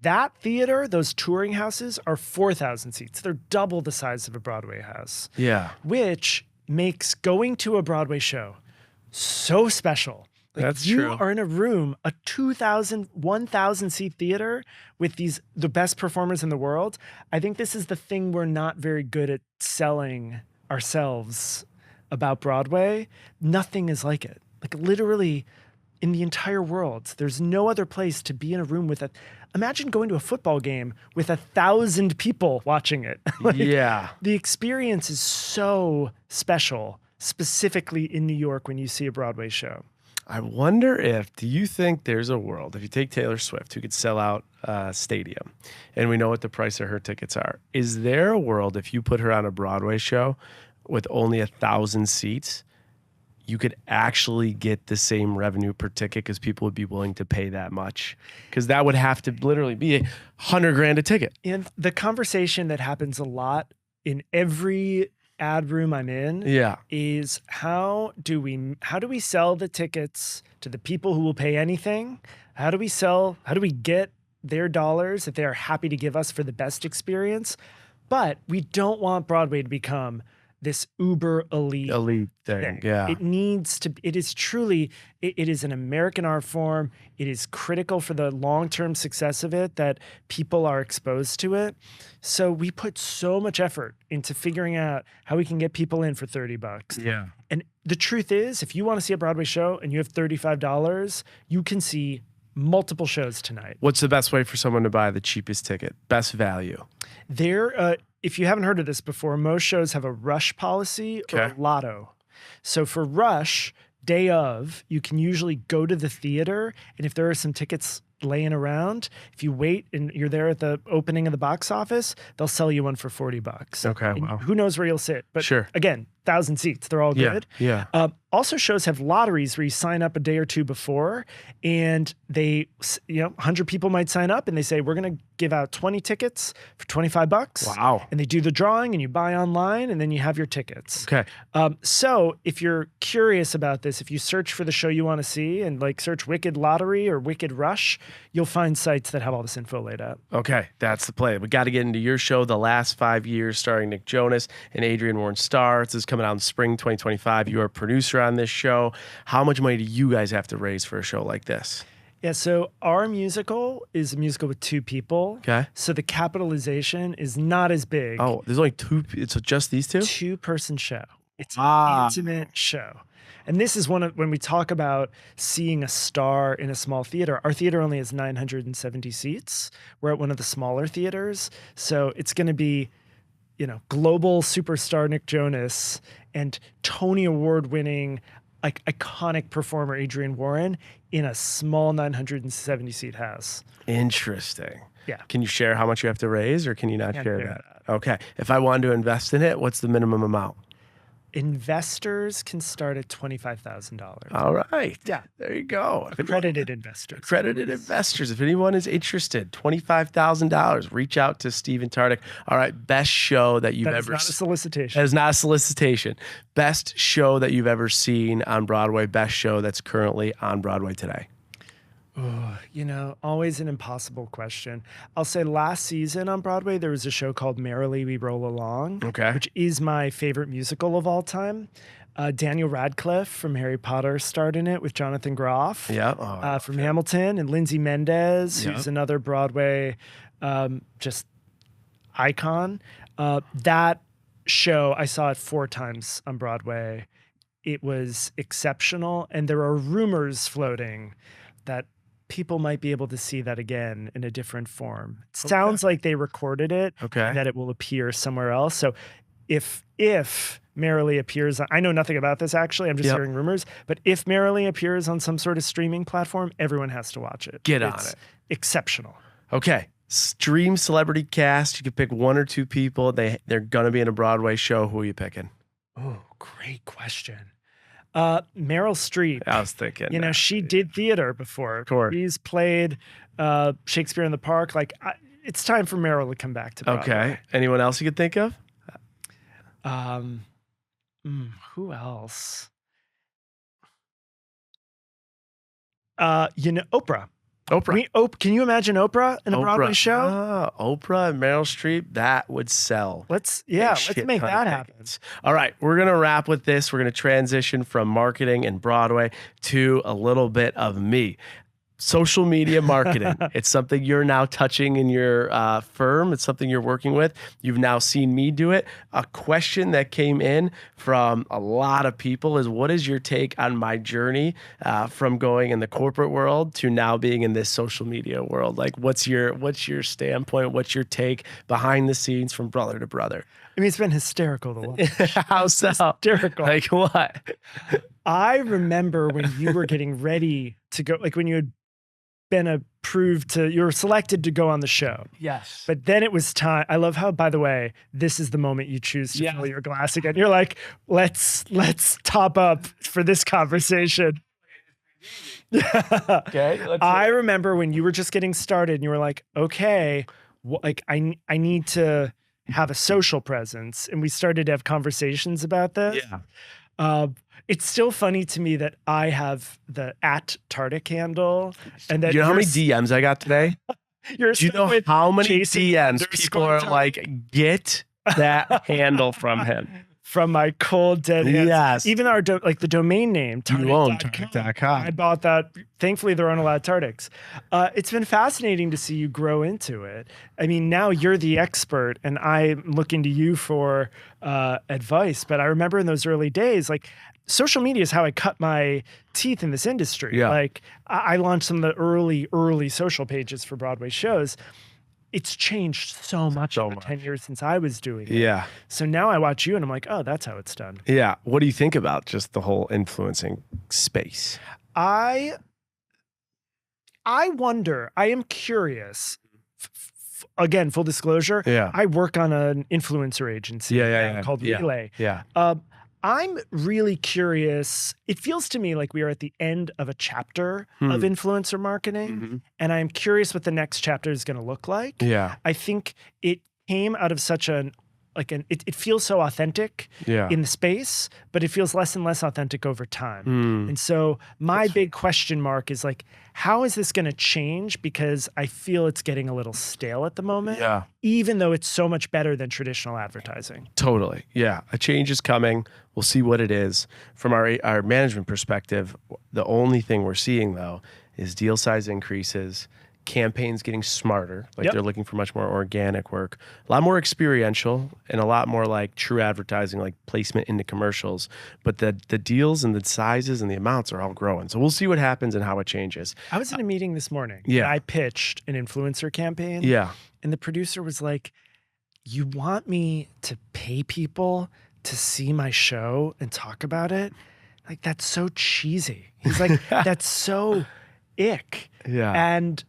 that theater, those touring houses are 4,000 seats. They're double the size of a Broadway house. Yeah. Which makes going to a Broadway show so special. That's you true. are in a room, a 2,000, 1,000 seat theater with the best performers in the world. I think this is the thing we're not very good at selling ourselves about Broadway. Nothing is like it. Like literally in the entire world, there's no other place to be in a room with imagine going to a football game with 1,000 people watching it. The experience is so special, specifically in New York when you see a Broadway show. I wonder do you think there's a world, if you take Taylor Swift, who could sell out a stadium, and we know what the price of her tickets are, is there a world if you put her on a Broadway show with only 1,000 seats, you could actually get the same revenue per ticket because people would be willing to pay that much? Because that would have to literally be $100,000 a ticket. And the conversation that happens a lot in every ad room I'm in is how do we sell the tickets to the people who will pay anything? How do we get their dollars that they are happy to give us for the best experience? But we don't want Broadway to become this uber elite thing. It is an American art form. It is critical for the long-term success of it that people are exposed to it. So we put so much effort into figuring out how we can get people in for $30. Yeah. And the truth is, if you want to see a Broadway show and you have $35, you can see multiple shows tonight. What's the best way for someone to buy the cheapest ticket? Best value? If you haven't heard of this before, most shows have a rush policy or a lotto. So for rush, day of, you can usually go to the theater, and if there are some tickets laying around. If you wait and you're there at the opening of the box office, they'll sell you one for $40. Okay, And wow. who knows where you'll sit? But Sure. again, 1,000 seats. They're all good. Yeah. Also, shows have lotteries where you sign up a day or two before, and 100 people might sign up, and they say, we're going to give out 20 tickets for $25. Wow. And they do the drawing, and you buy online, and then you have your tickets. Okay. So if you're curious about this, if you search for the show you want to see and like search Wicked Lottery or Wicked Rush, you'll find sites that have all this info laid out. Okay, that's the play. We got to get into your show, The Last 5 Years, starring Nick Jonas and Adrian Warren Starr. This is coming out in spring 2025. You are a producer on this show. How much money do you guys have to raise for a show like this? Yeah, so our musical is a musical with 2 people. Okay. So the capitalization is not as big. Oh, there's only 2. It's just these 2? 2-person show. It's an intimate show. And this is when we talk about seeing a star in a small theater, our theater only has 970 seats. We're at one of the smaller theaters. So it's going to be, global superstar Nick Jonas and Tony Award winning, like iconic performer Adrian Warren in a small 970 seat house. Interesting. Yeah. Can you share how much you have to raise, or can you not share that? Okay. If I wanted to invest in it, what's the minimum amount? Investors can start at $25,000. All right. Yeah. There you go. Accredited investors. Accredited investors. If anyone is interested, $25,000. Reach out to Steven Tartick. All right. Best show that you've ever seen. That is not a solicitation. That is not a solicitation. Best show that you've ever seen on Broadway. Best show that's currently on Broadway today. Always an impossible question. I'll say last season on Broadway, there was a show called Merrily We Roll Along, which is my favorite musical of all time. Daniel Radcliffe from Harry Potter starred in it with Jonathan Groff from Hamilton, and Lindsay Mendez, who's another Broadway just icon. That show, I saw it 4 times on Broadway. It was exceptional, and there are rumors floating that people might be able to see that again in a different form. It sounds like they recorded it, and that it will appear somewhere else. So if Merrily appears, I know nothing about this actually, I'm just hearing rumors, but if Merrily appears on some sort of streaming platform, everyone has to watch it. Get on it. Exceptional. Okay. Dream celebrity cast. You could pick 1 or 2 people. They're going to be in a Broadway show. Who are you picking? Oh, great question. Meryl Streep. I was thinking. She did theater before. Of course. She's played Shakespeare in the Park. It's time for Meryl to come back to Broadway. Okay. Anyone else you could think of? Who else? Oprah. Oprah. Can you imagine Oprah in a Broadway show? Oprah and Meryl Streep, that would sell. Let's make that happen. All right, we're going to wrap with this. We're going to transition from marketing and Broadway to a little bit of me. Social media marketing. It's something you're now touching in your firm. It's something you're working with. You've now seen me do it. A question that came in from a lot of people is, what is your take on my journey from going in the corporate world to now being in this social media world? Like, what's your standpoint? What's your take behind the scenes from brother to brother? I mean, it's been hysterical to watch. How so? Hysterical. Like what? I remember when you were getting ready to go, like when you had you were selected to go on the show. Yes. But then it was time. I love how, by the way, this is the moment you choose to fill your glass again. You're like, let's top up for this conversation. Okay. I remember when you were just getting started and you were like, okay, I need to have a social presence. And we started to have conversations about this. Yeah. It's still funny to me that I have the @Tartick handle, and that you know how many DMs I got today? Do you know how many DMs people are like, get that handle from him? From my cold dead hands. Yes. Even our the domain name, you own Tartick.com. I bought that. Thankfully, there aren't a lot of Tarticks. It's been fascinating to see you grow into it. I mean, now you're the expert, and I'm looking to you for advice. But I remember in those early days, social media is how I cut my teeth in this industry. Yeah. I launched some of the early social pages for Broadway shows. It's changed so much in the 10 years since I was doing it. Yeah. So now I watch you and I'm like, oh, that's how it's done. Yeah. What do you think about just the whole influencing space? I wonder, I am curious. Again, full disclosure, I work on an influencer agency called Relay. I'm really curious. It feels to me like we are at the end of a chapter of influencer marketing, and I'm curious what the next chapter is going to look like. I think it came out of such it feels so authentic in the space, but it feels less and less authentic over time. And so my big question mark is like, how is this going to change? Because I feel it's getting a little stale at the moment, even though it's so much better than traditional advertising. Totally. Yeah. A change is coming. We'll see what it is. From our management perspective, the only thing we're seeing though is deal size increases, campaigns getting smarter, like they're looking for much more organic work, a lot more experiential, and a lot more like true advertising, like placement into commercials. But the deals and the sizes and the amounts are all growing. So we'll see what happens and how it changes. I was in a meeting this morning. And I pitched an influencer campaign. And the producer was like, "You want me to pay people to see my show and talk about it? Like, that's so cheesy." He's like, "That's so ick." And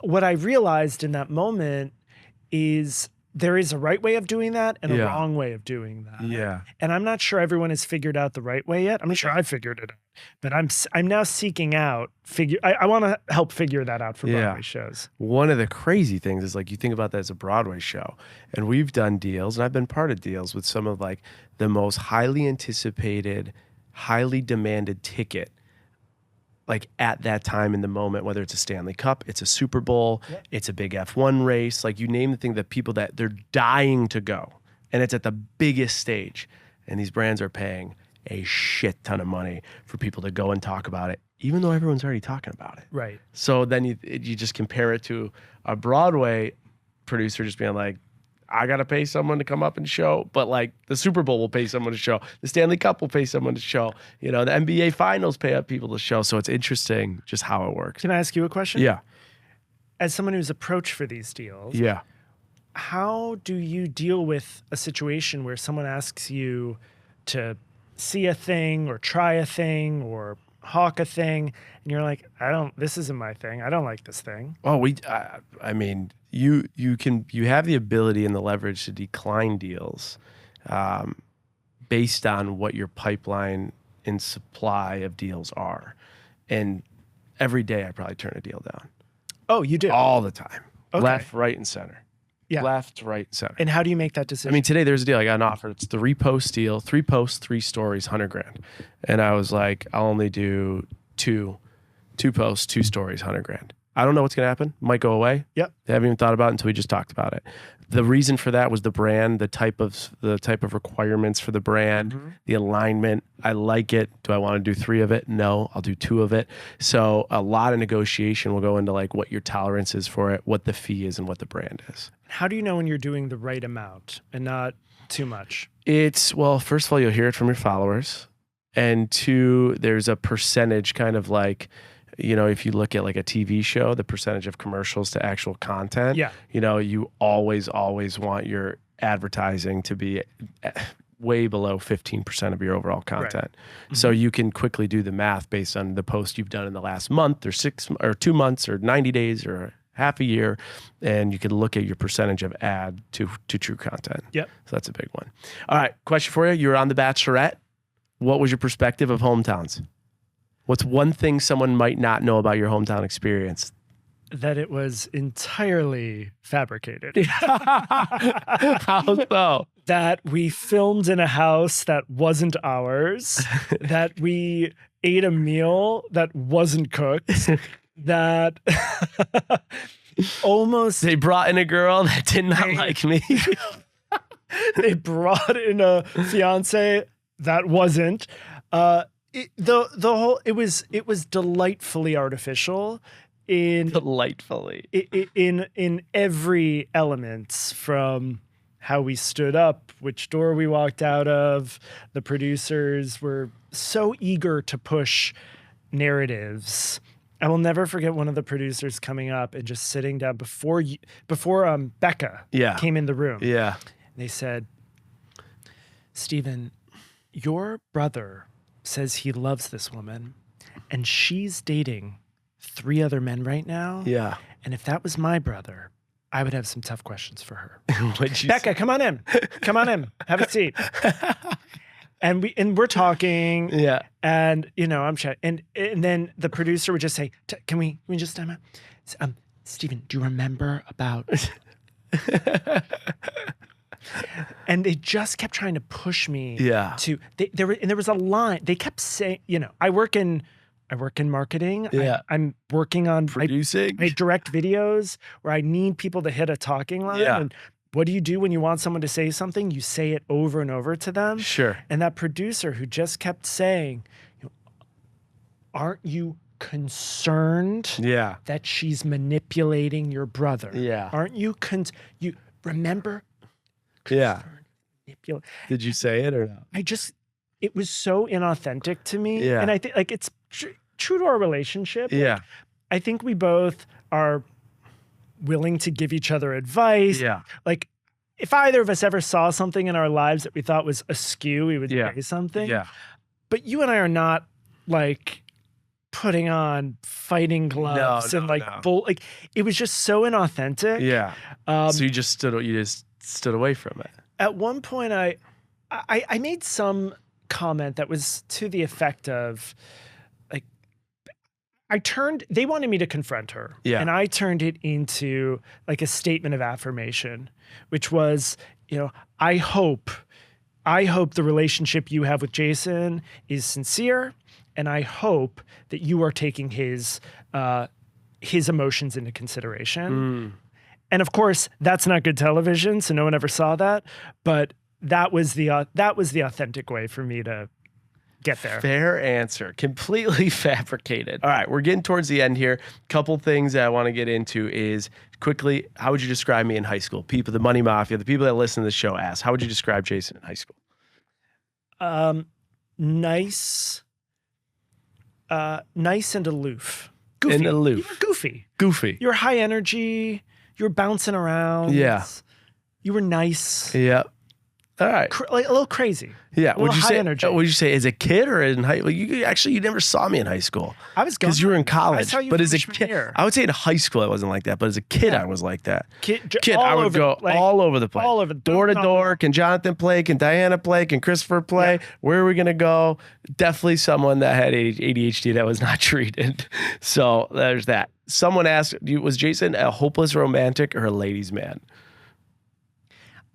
what I realized in that moment is there is a right way of doing that and a wrong way of doing that. And I'm not sure everyone has figured out the right way yet. I'm not sure I figured it out, but I'm now seeking out I want to help figure that out for Broadway shows. One of the crazy things is like, you think about that as a Broadway show, and we've done deals, and I've been part of deals with some of like the most highly anticipated, highly demanded ticket, like at that time in the moment, whether it's a Stanley Cup, it's a Super Bowl, it's a big F1 race, like you name the thing, that people that they're dying to go, and it's at the biggest stage, and these brands are paying a shit ton of money for people to go and talk about it, even though everyone's already talking about it. Right. So then you just compare it to a Broadway producer just being like, I got to pay someone to come up and show, but like the Super Bowl will pay someone to show. The Stanley Cup will pay someone to show. You know, the NBA finals pay up people to show. So it's interesting just how it works. Can I ask you a question? Yeah. As someone who's approached for these deals, how do you deal with a situation where someone asks you to see a thing or try a thing or hawk a thing, and you're like, this isn't my thing. I don't like this thing. Oh, I mean, you have the ability and the leverage to decline deals based on what your pipeline and supply of deals are. And every day I probably turn a deal down. Oh, you do? All the time. Okay. Left, right, and center. Left, right, center. And how do you make that decision? I mean, today there's a deal. I got an offer. It's the repost deal, 3 posts, 3 stories, $100,000. And I was like, I'll only do two posts, 2 stories, $100,000. I don't know what's going to happen. Might go away. Yep. They haven't even thought about it until we just talked about it. The reason for that was the brand, the type of requirements for the brand, the alignment. I like it. Do I want to do 3 of it? No, I'll do 2 of it. So a lot of negotiation will go into like what your tolerance is for it, what the fee is, and what the brand is. How do you know when you're doing the right amount and not too much? Well, first of all, you'll hear it from your followers. And 2, there's a percentage kind of like, you know, if you look at like a TV show, the percentage of commercials to actual content, you know, you always want your advertising to be way below 15% of your overall content. Right. So you can quickly do the math based on the post you've done in the last month or 6 or 2 months or 90 days or half a year, and you can look at your percentage of ad to true content. Yep. So that's a big one. All right, question for you. You were on The Bachelorette. What was your perspective of hometowns? What's one thing someone might not know about your hometown experience? That it was entirely fabricated. How so? That we filmed in a house that wasn't ours, that we ate a meal that wasn't cooked, that almost... They brought in a girl that did not like me. They brought in a fiance that wasn't. It was delightfully artificial in every element, from how we stood up, which door we walked out of. The producers were so eager to push narratives. I will never forget one of the producers coming up and just sitting down before Becca came in the room. Yeah. They said, "Steven, your brother says he loves this woman, and she's dating 3 other men right now. Yeah. And if that was my brother, I would have some tough questions for her. Becca, come on in. Come on in. Have a seat. And we're talking. Yeah. And I'm chatting. And then the producer would just say, can we just time out? Steven, do you remember about and they just kept trying to push me to there was a line. They kept saying, I work in marketing. Yeah. I'm working on producing. I direct videos where I need people to hit a talking line. Yeah. And what do you do when you want someone to say something? You say it over and over to them. Sure. And that producer who just kept saying, aren't you concerned that she's manipulating your brother? Yeah. Aren't you you remember? Yeah. Did you say it or no? It was so inauthentic to me. Yeah. And I think like it's true to our relationship. Yeah. Like, I think we both are willing to give each other advice. Yeah. Like if either of us ever saw something in our lives that we thought was askew, we would say something. Yeah. But you and I are not like putting on fighting gloves like it was just so inauthentic. Yeah. So you just stood away from it. At one point I made some comment that was to the effect of like they wanted me to confront her. Yeah. And I turned it into like a statement of affirmation, which was, I hope the relationship you have with Jason is sincere. And I hope that you are taking his emotions into consideration. And of course, that's not good television, so no one ever saw that. But that was the authentic way for me to get there. Fair answer. Completely fabricated. All right, we're getting towards the end here. Couple things that I want to get into is quickly, how would you describe me in high school? People, the money mafia, the people that listen to the show ask, how would you describe Jason in high school? Nice and aloof. Goofy. And aloof. You were goofy. Goofy. You were high energy. You were bouncing around. Yeah. You were nice. Yeah. All right. Like a little crazy. Yeah. Would you say as a kid or in high? Like you never saw me in high school. I was because you were in college. I saw you but as a kid, I would say in high school I wasn't like that. But as a kid, I was like that. Kid, I would go all over the place. All over door to door. Can Jonathan play? Can Diana play? Can Christopher play? Yeah. Where are we gonna go? Definitely someone that had ADHD that was not treated. So there's that. Someone asked, was Jason a hopeless romantic or a ladies' man?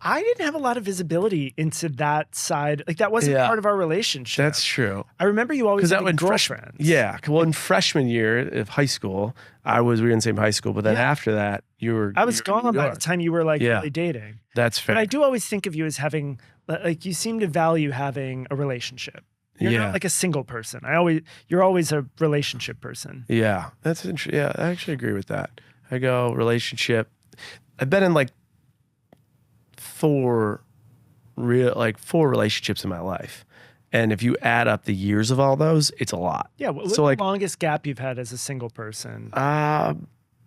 I didn't have a lot of visibility into that side. Like that wasn't part of our relationship. That's true. I remember you always having girlfriends. Well, in freshman year of high school, we were in the same high school, but then after that, I was gone by the time you were like really dating. That's fair. But I do always think of you as having, like you seem to value having a relationship. You're not like a single person. You're always a relationship person. Yeah, that's interesting. Yeah, I actually agree with that. I go relationship. I've been in like four relationships in my life, and if you add up the years of all those, it's a lot. Yeah. What's the longest gap you've had as a single person? I've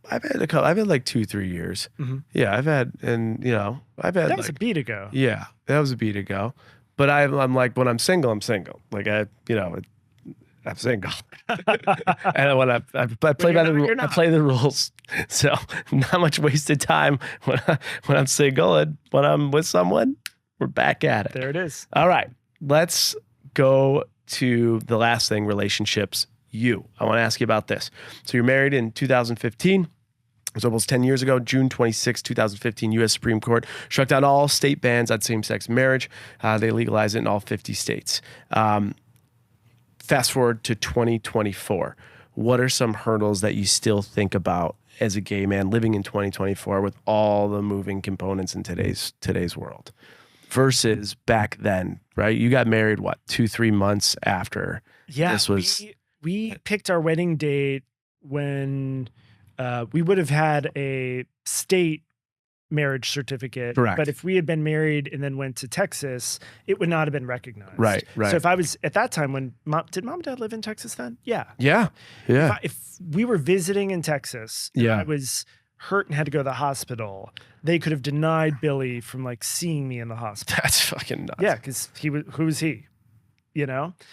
had a couple. I've had like 2-3 years. Mm-hmm. Yeah, I've had that was a beat ago. Yeah, that was a beat ago. But I'm like, when I'm single, I'm single. Like I'm single. And when I play by the rules, I play the rules. So not much wasted time when I'm single, and when I'm with someone, we're back at it. There it is. All right, let's go to the last thing, relationships. I want to ask you about this. So you're married in 2015. It was almost 10 years ago, June 26, 2015, U.S. Supreme Court struck down all state bans on same-sex marriage. They legalized it in all 50 states. Fast forward to 2024. What are some hurdles that you still think about as a gay man living in 2024 with all the moving components in today's world versus back then, right? You got married, 2-3 months after this was... We picked our wedding date when... we would have had a state marriage certificate. Correct. But if we had been married and then went to Texas, it would not have been recognized. Right. So if I was at that time did mom and dad live in Texas then? Yeah. Yeah. If we were visiting in Texas, and I was hurt and had to go to the hospital, they could have denied Billy from like seeing me in the hospital. That's fucking nuts. Yeah, because who was he?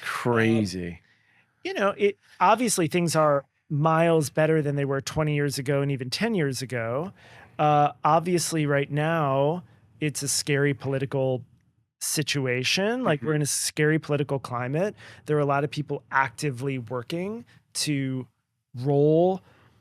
Crazy. It obviously things are miles better than they were 20 years ago and even 10 years ago. Obviously, right now, it's a scary political situation. Like we're in a scary political climate. There are a lot of people actively working to roll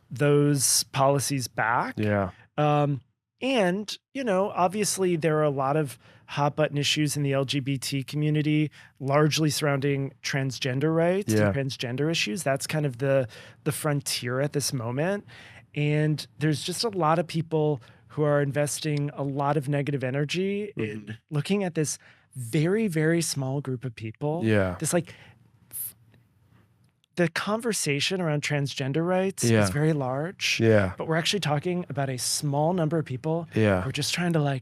those policies back. Yeah. And, obviously there are a lot of hot button issues in the LGBT community, largely surrounding transgender rights and transgender issues. That's kind of the frontier at this moment. And there's just a lot of people who are investing a lot of negative energy in looking at this very, very small group of people. Yeah. This the conversation around transgender rights is very large. Yeah. But we're actually talking about a small number of people who Yeah. are just trying to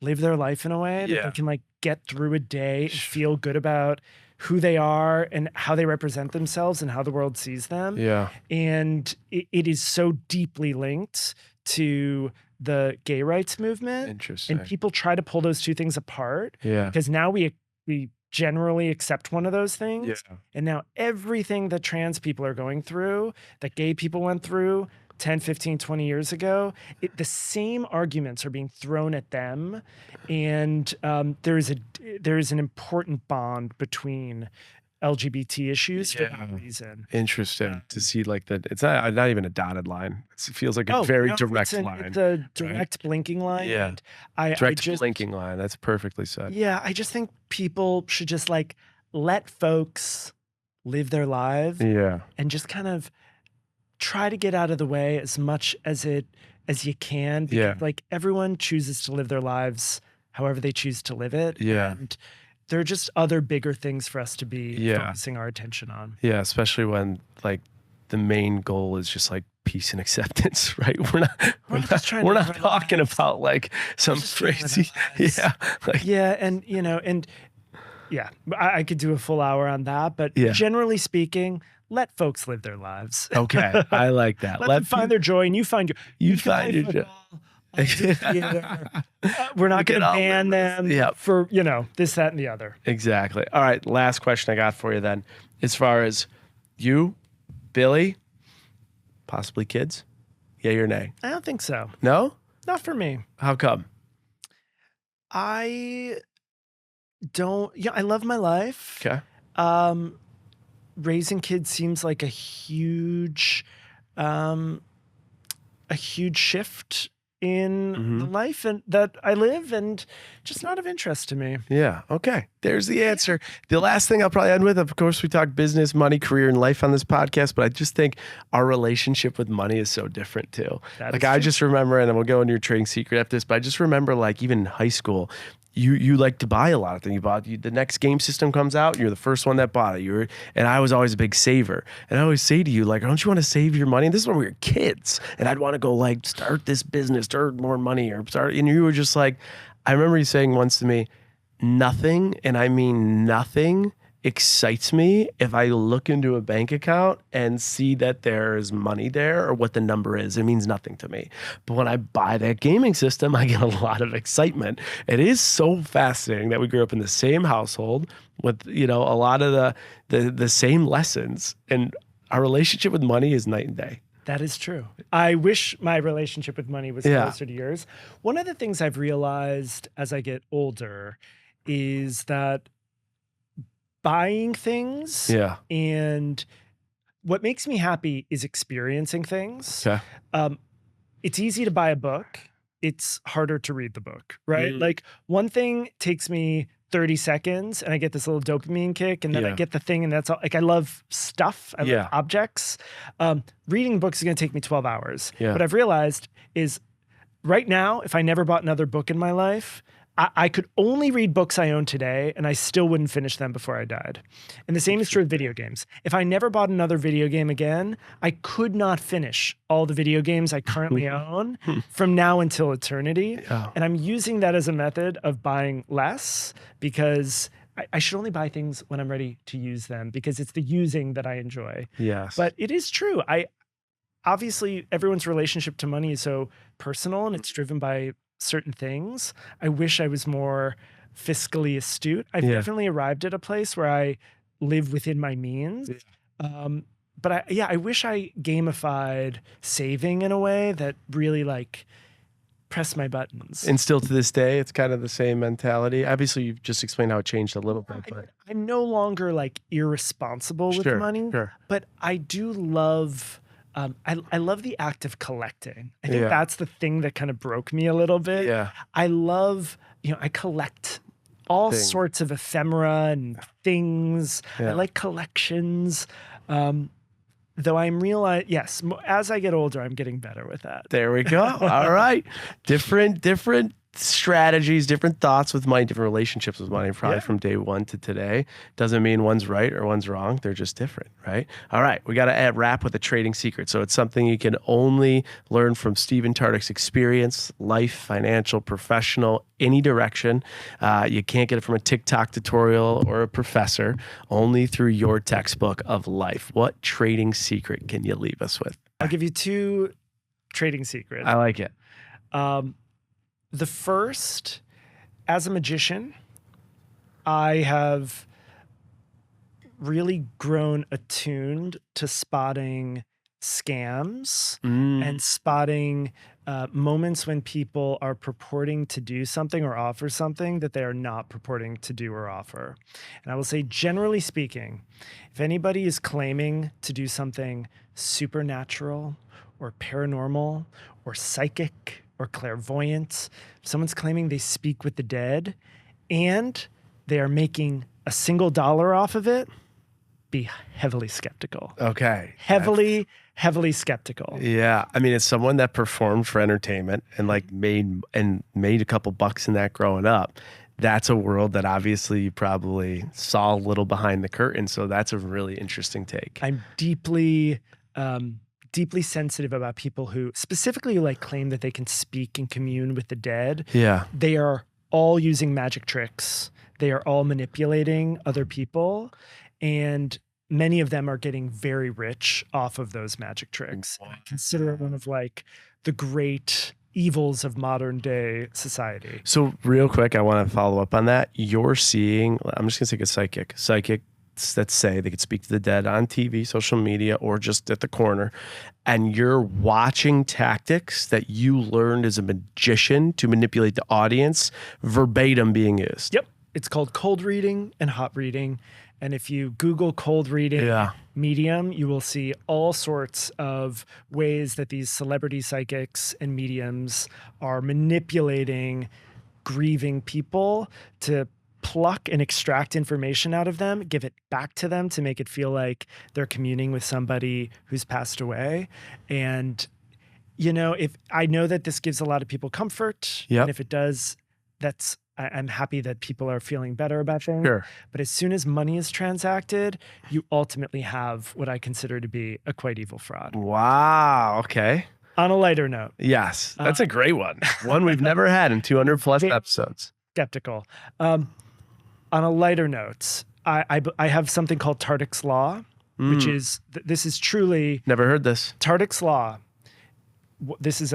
live their life in a way that they can get through a day and feel good about who they are and how they represent themselves and how the world sees them. Yeah. And it is so deeply linked to the gay rights movement. Interesting. And people try to pull those two things apart. Yeah. Because now we generally accept one of those things. Yeah. And now everything that trans people are going through, that gay people went through 10, 15, 20 years ago, the same arguments are being thrown at them. And there is an important bond between LGBT issues for that reason. Interesting to see that it's not even a dotted line. It feels like a very direct line. It's a direct blinking line. Yeah. And direct blinking line. That's perfectly said. Yeah. I just think people should just let folks live their lives. Yeah. And just kind of try to get out of the way as much as you can. Because, everyone chooses to live their lives however they choose to live it. Yeah. And there are just other bigger things for us to be focusing our attention on. Yeah, especially when the main goal is just peace and acceptance, right? We're not talking about some crazy, I could do a full hour on that, but generally speaking, let folks live their lives. Okay, I like that. Let them find their joy, and you find your joy. We're not going to ban them for, this, that, and the other. Exactly. All right. Last question I got for you then. As far as you, Billy, possibly kids, yay or nay? I don't think so. No? Not for me. How come? I don't. Yeah, I love my life. Okay. Raising kids seems like a huge shift in the life that I live, and just not of interest to me. Yeah. Okay. There's the answer. The last thing I'll probably end with, of course, we talk business, money, career, and life on this podcast, but I just think our relationship with money is so different too. I just remember, and we'll go into your trading secret after this, but I just remember even in high school, you like to buy a lot of things. The next game system comes out, you're the first one that bought it. And I was always a big saver. And I always say to you, don't you want to save your money? And this is when we were kids. And I'd want to go start this business, start more money, and you were just I remember you saying once to me, nothing, and I mean nothing, excites me if I look into a bank account and see that there's money there or what the number is. It means nothing to me. But when I buy that gaming system, I get a lot of excitement. It is so fascinating that we grew up in the same household with, a lot of the same lessons, and our relationship with money is night and day. That is true. I wish my relationship with money was closer to yours. One of the things I've realized as I get older is that buying things and what makes me happy is experiencing things. Okay. It's easy to buy a book. It's harder to read the book, right? One thing takes me 30 seconds and I get this little dopamine kick, and then I get the thing, and that's all. I love stuff. I love objects. Reading books is going to take me 12 hours. What I've realized is right now, if I never bought another book in my life, I could only read books I own today, and I still wouldn't finish them before I died. And the same is true with video games. If I never bought another video game again, I could not finish all the video games I currently own from now until eternity. And I'm using that as a method of buying less, because I should only buy things when I'm ready to use them, because it's the using that I enjoy. Yes. But it is true. Obviously, everyone's relationship to money is so personal, and it's driven by certain things. I wish I was more fiscally astute. I've definitely arrived at a place where I live within my means. but I wish I gamified saving in a way that really like press my buttons. And still to this day, it's kind of the same mentality. Obviously, you've just explained how it changed a little bit. But I'm no longer like irresponsible with money, but I do love. I love the act of collecting. I think that's the thing that kind of broke me a little bit. Yeah. I love, I collect all sorts of ephemera and things. Yeah. I like collections. Though yes, as I get older, I'm getting better with that. There we go. All right. Different strategies, different thoughts with money, different relationships with money, probably from day one to today. Doesn't mean one's right or one's wrong. They're just different, right? All right. We got to wrap with a trading secret. So it's something you can only learn from Steven Tartick's experience, life, financial, professional, any direction. You can't get it from a TikTok tutorial or a professor, only through your textbook of life. What trading secret can you leave us with? I'll give you 2 trading secrets. I like it. The first, as a magician, I have really grown attuned to spotting scams and spotting moments when people are purporting to do something or offer something that they are not purporting to do or offer. And I will say, generally speaking, if anybody is claiming to do something supernatural or paranormal or psychic or clairvoyant, if someone's claiming they speak with the dead and they are making a single dollar off of it, be heavily skeptical. Okay. Heavily skeptical. Yeah. I mean, it's someone that performed for entertainment and like made a couple bucks in that growing up. That's a world that obviously you probably saw a little behind the curtain. So that's a really interesting take. I'm deeply sensitive about people who specifically like claim that they can speak and commune with the dead. Yeah. They are all using magic tricks. They are all manipulating other people. And many of them are getting very rich off of those magic tricks. I consider it one of like the great evils of modern day society. So real quick, I want to follow up on that. You're seeing, I'm just going to take a psychic that say they could speak to the dead on TV, social media, or just at the corner, and you're watching tactics that you learned as a magician to manipulate the audience verbatim being used. Yep. It's called cold reading and hot reading. And if you Google cold reading medium, you will see all sorts of ways that these celebrity psychics and mediums are manipulating grieving people to pluck and extract information out of them, give it back to them to make it feel like they're communing with somebody who's passed away. And, if I know that this gives a lot of people comfort, and if it does, I'm happy that people are feeling better about things. Sure. But as soon as money is transacted, you ultimately have what I consider to be a quite evil fraud. Wow. Okay. On a lighter note. Yes. That's a great one. One we've never had in 200 plus episodes. Skeptical. On a lighter note, I have something called Tartick's Law, which is, this is truly... Never heard this. Tartick's Law. This is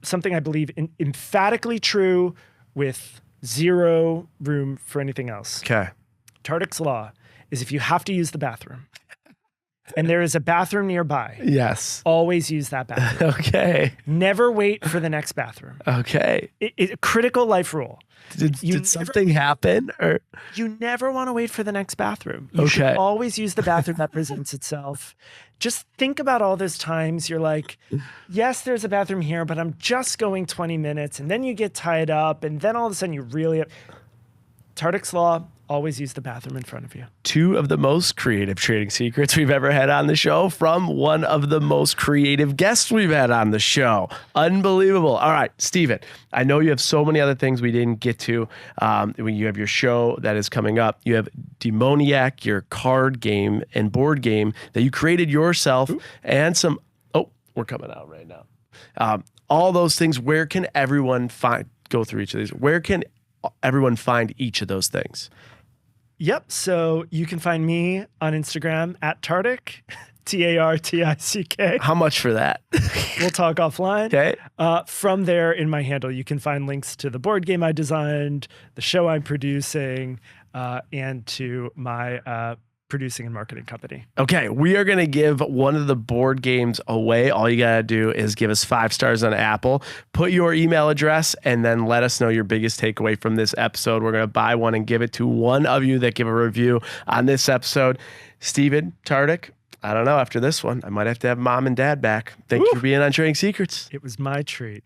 something I believe emphatically true with zero room for anything else. Okay. Tartick's Law is if you have to use the bathroom and there is a bathroom nearby, yes, always use that bathroom. Okay. Never wait for the next bathroom. Okay. Critical life rule. Did something happen? Or you never want to wait for the next bathroom. You should always use the bathroom that presents itself. Just think about all those times you're like, yes, there's a bathroom here, but I'm just going 20 minutes. And then you get tied up. And then all of a sudden you really... Tartick's Law, always use the bathroom in front of you. 2 of the most creative trading secrets we've ever had on the show from one of the most creative guests we've had on the show. Unbelievable. All right, Steven, I know you have so many other things we didn't get to. When you have your show that is coming up, you have Demoniac, your card game and board game that you created yourself. Ooh. And some, we're coming out right now. All those things, where can everyone go through each of these? Where can everyone find each of those things? Yep. So you can find me on Instagram at Tartick, Tartick. How much for that? We'll talk offline. Okay. From there, in my handle, you can find links to the board game I designed, the show I'm producing, and to my producing and marketing company. Okay, we are going to give one of the board games away. All you got to do is give us 5 stars on Apple, put your email address, and then let us know your biggest takeaway from this episode. We're going to buy one and give it to one of you that give a review on this episode. Steven Tartick, I don't know, after this one, I might have to have mom and dad back. Thank you for being on Trading Secrets. It was my treat.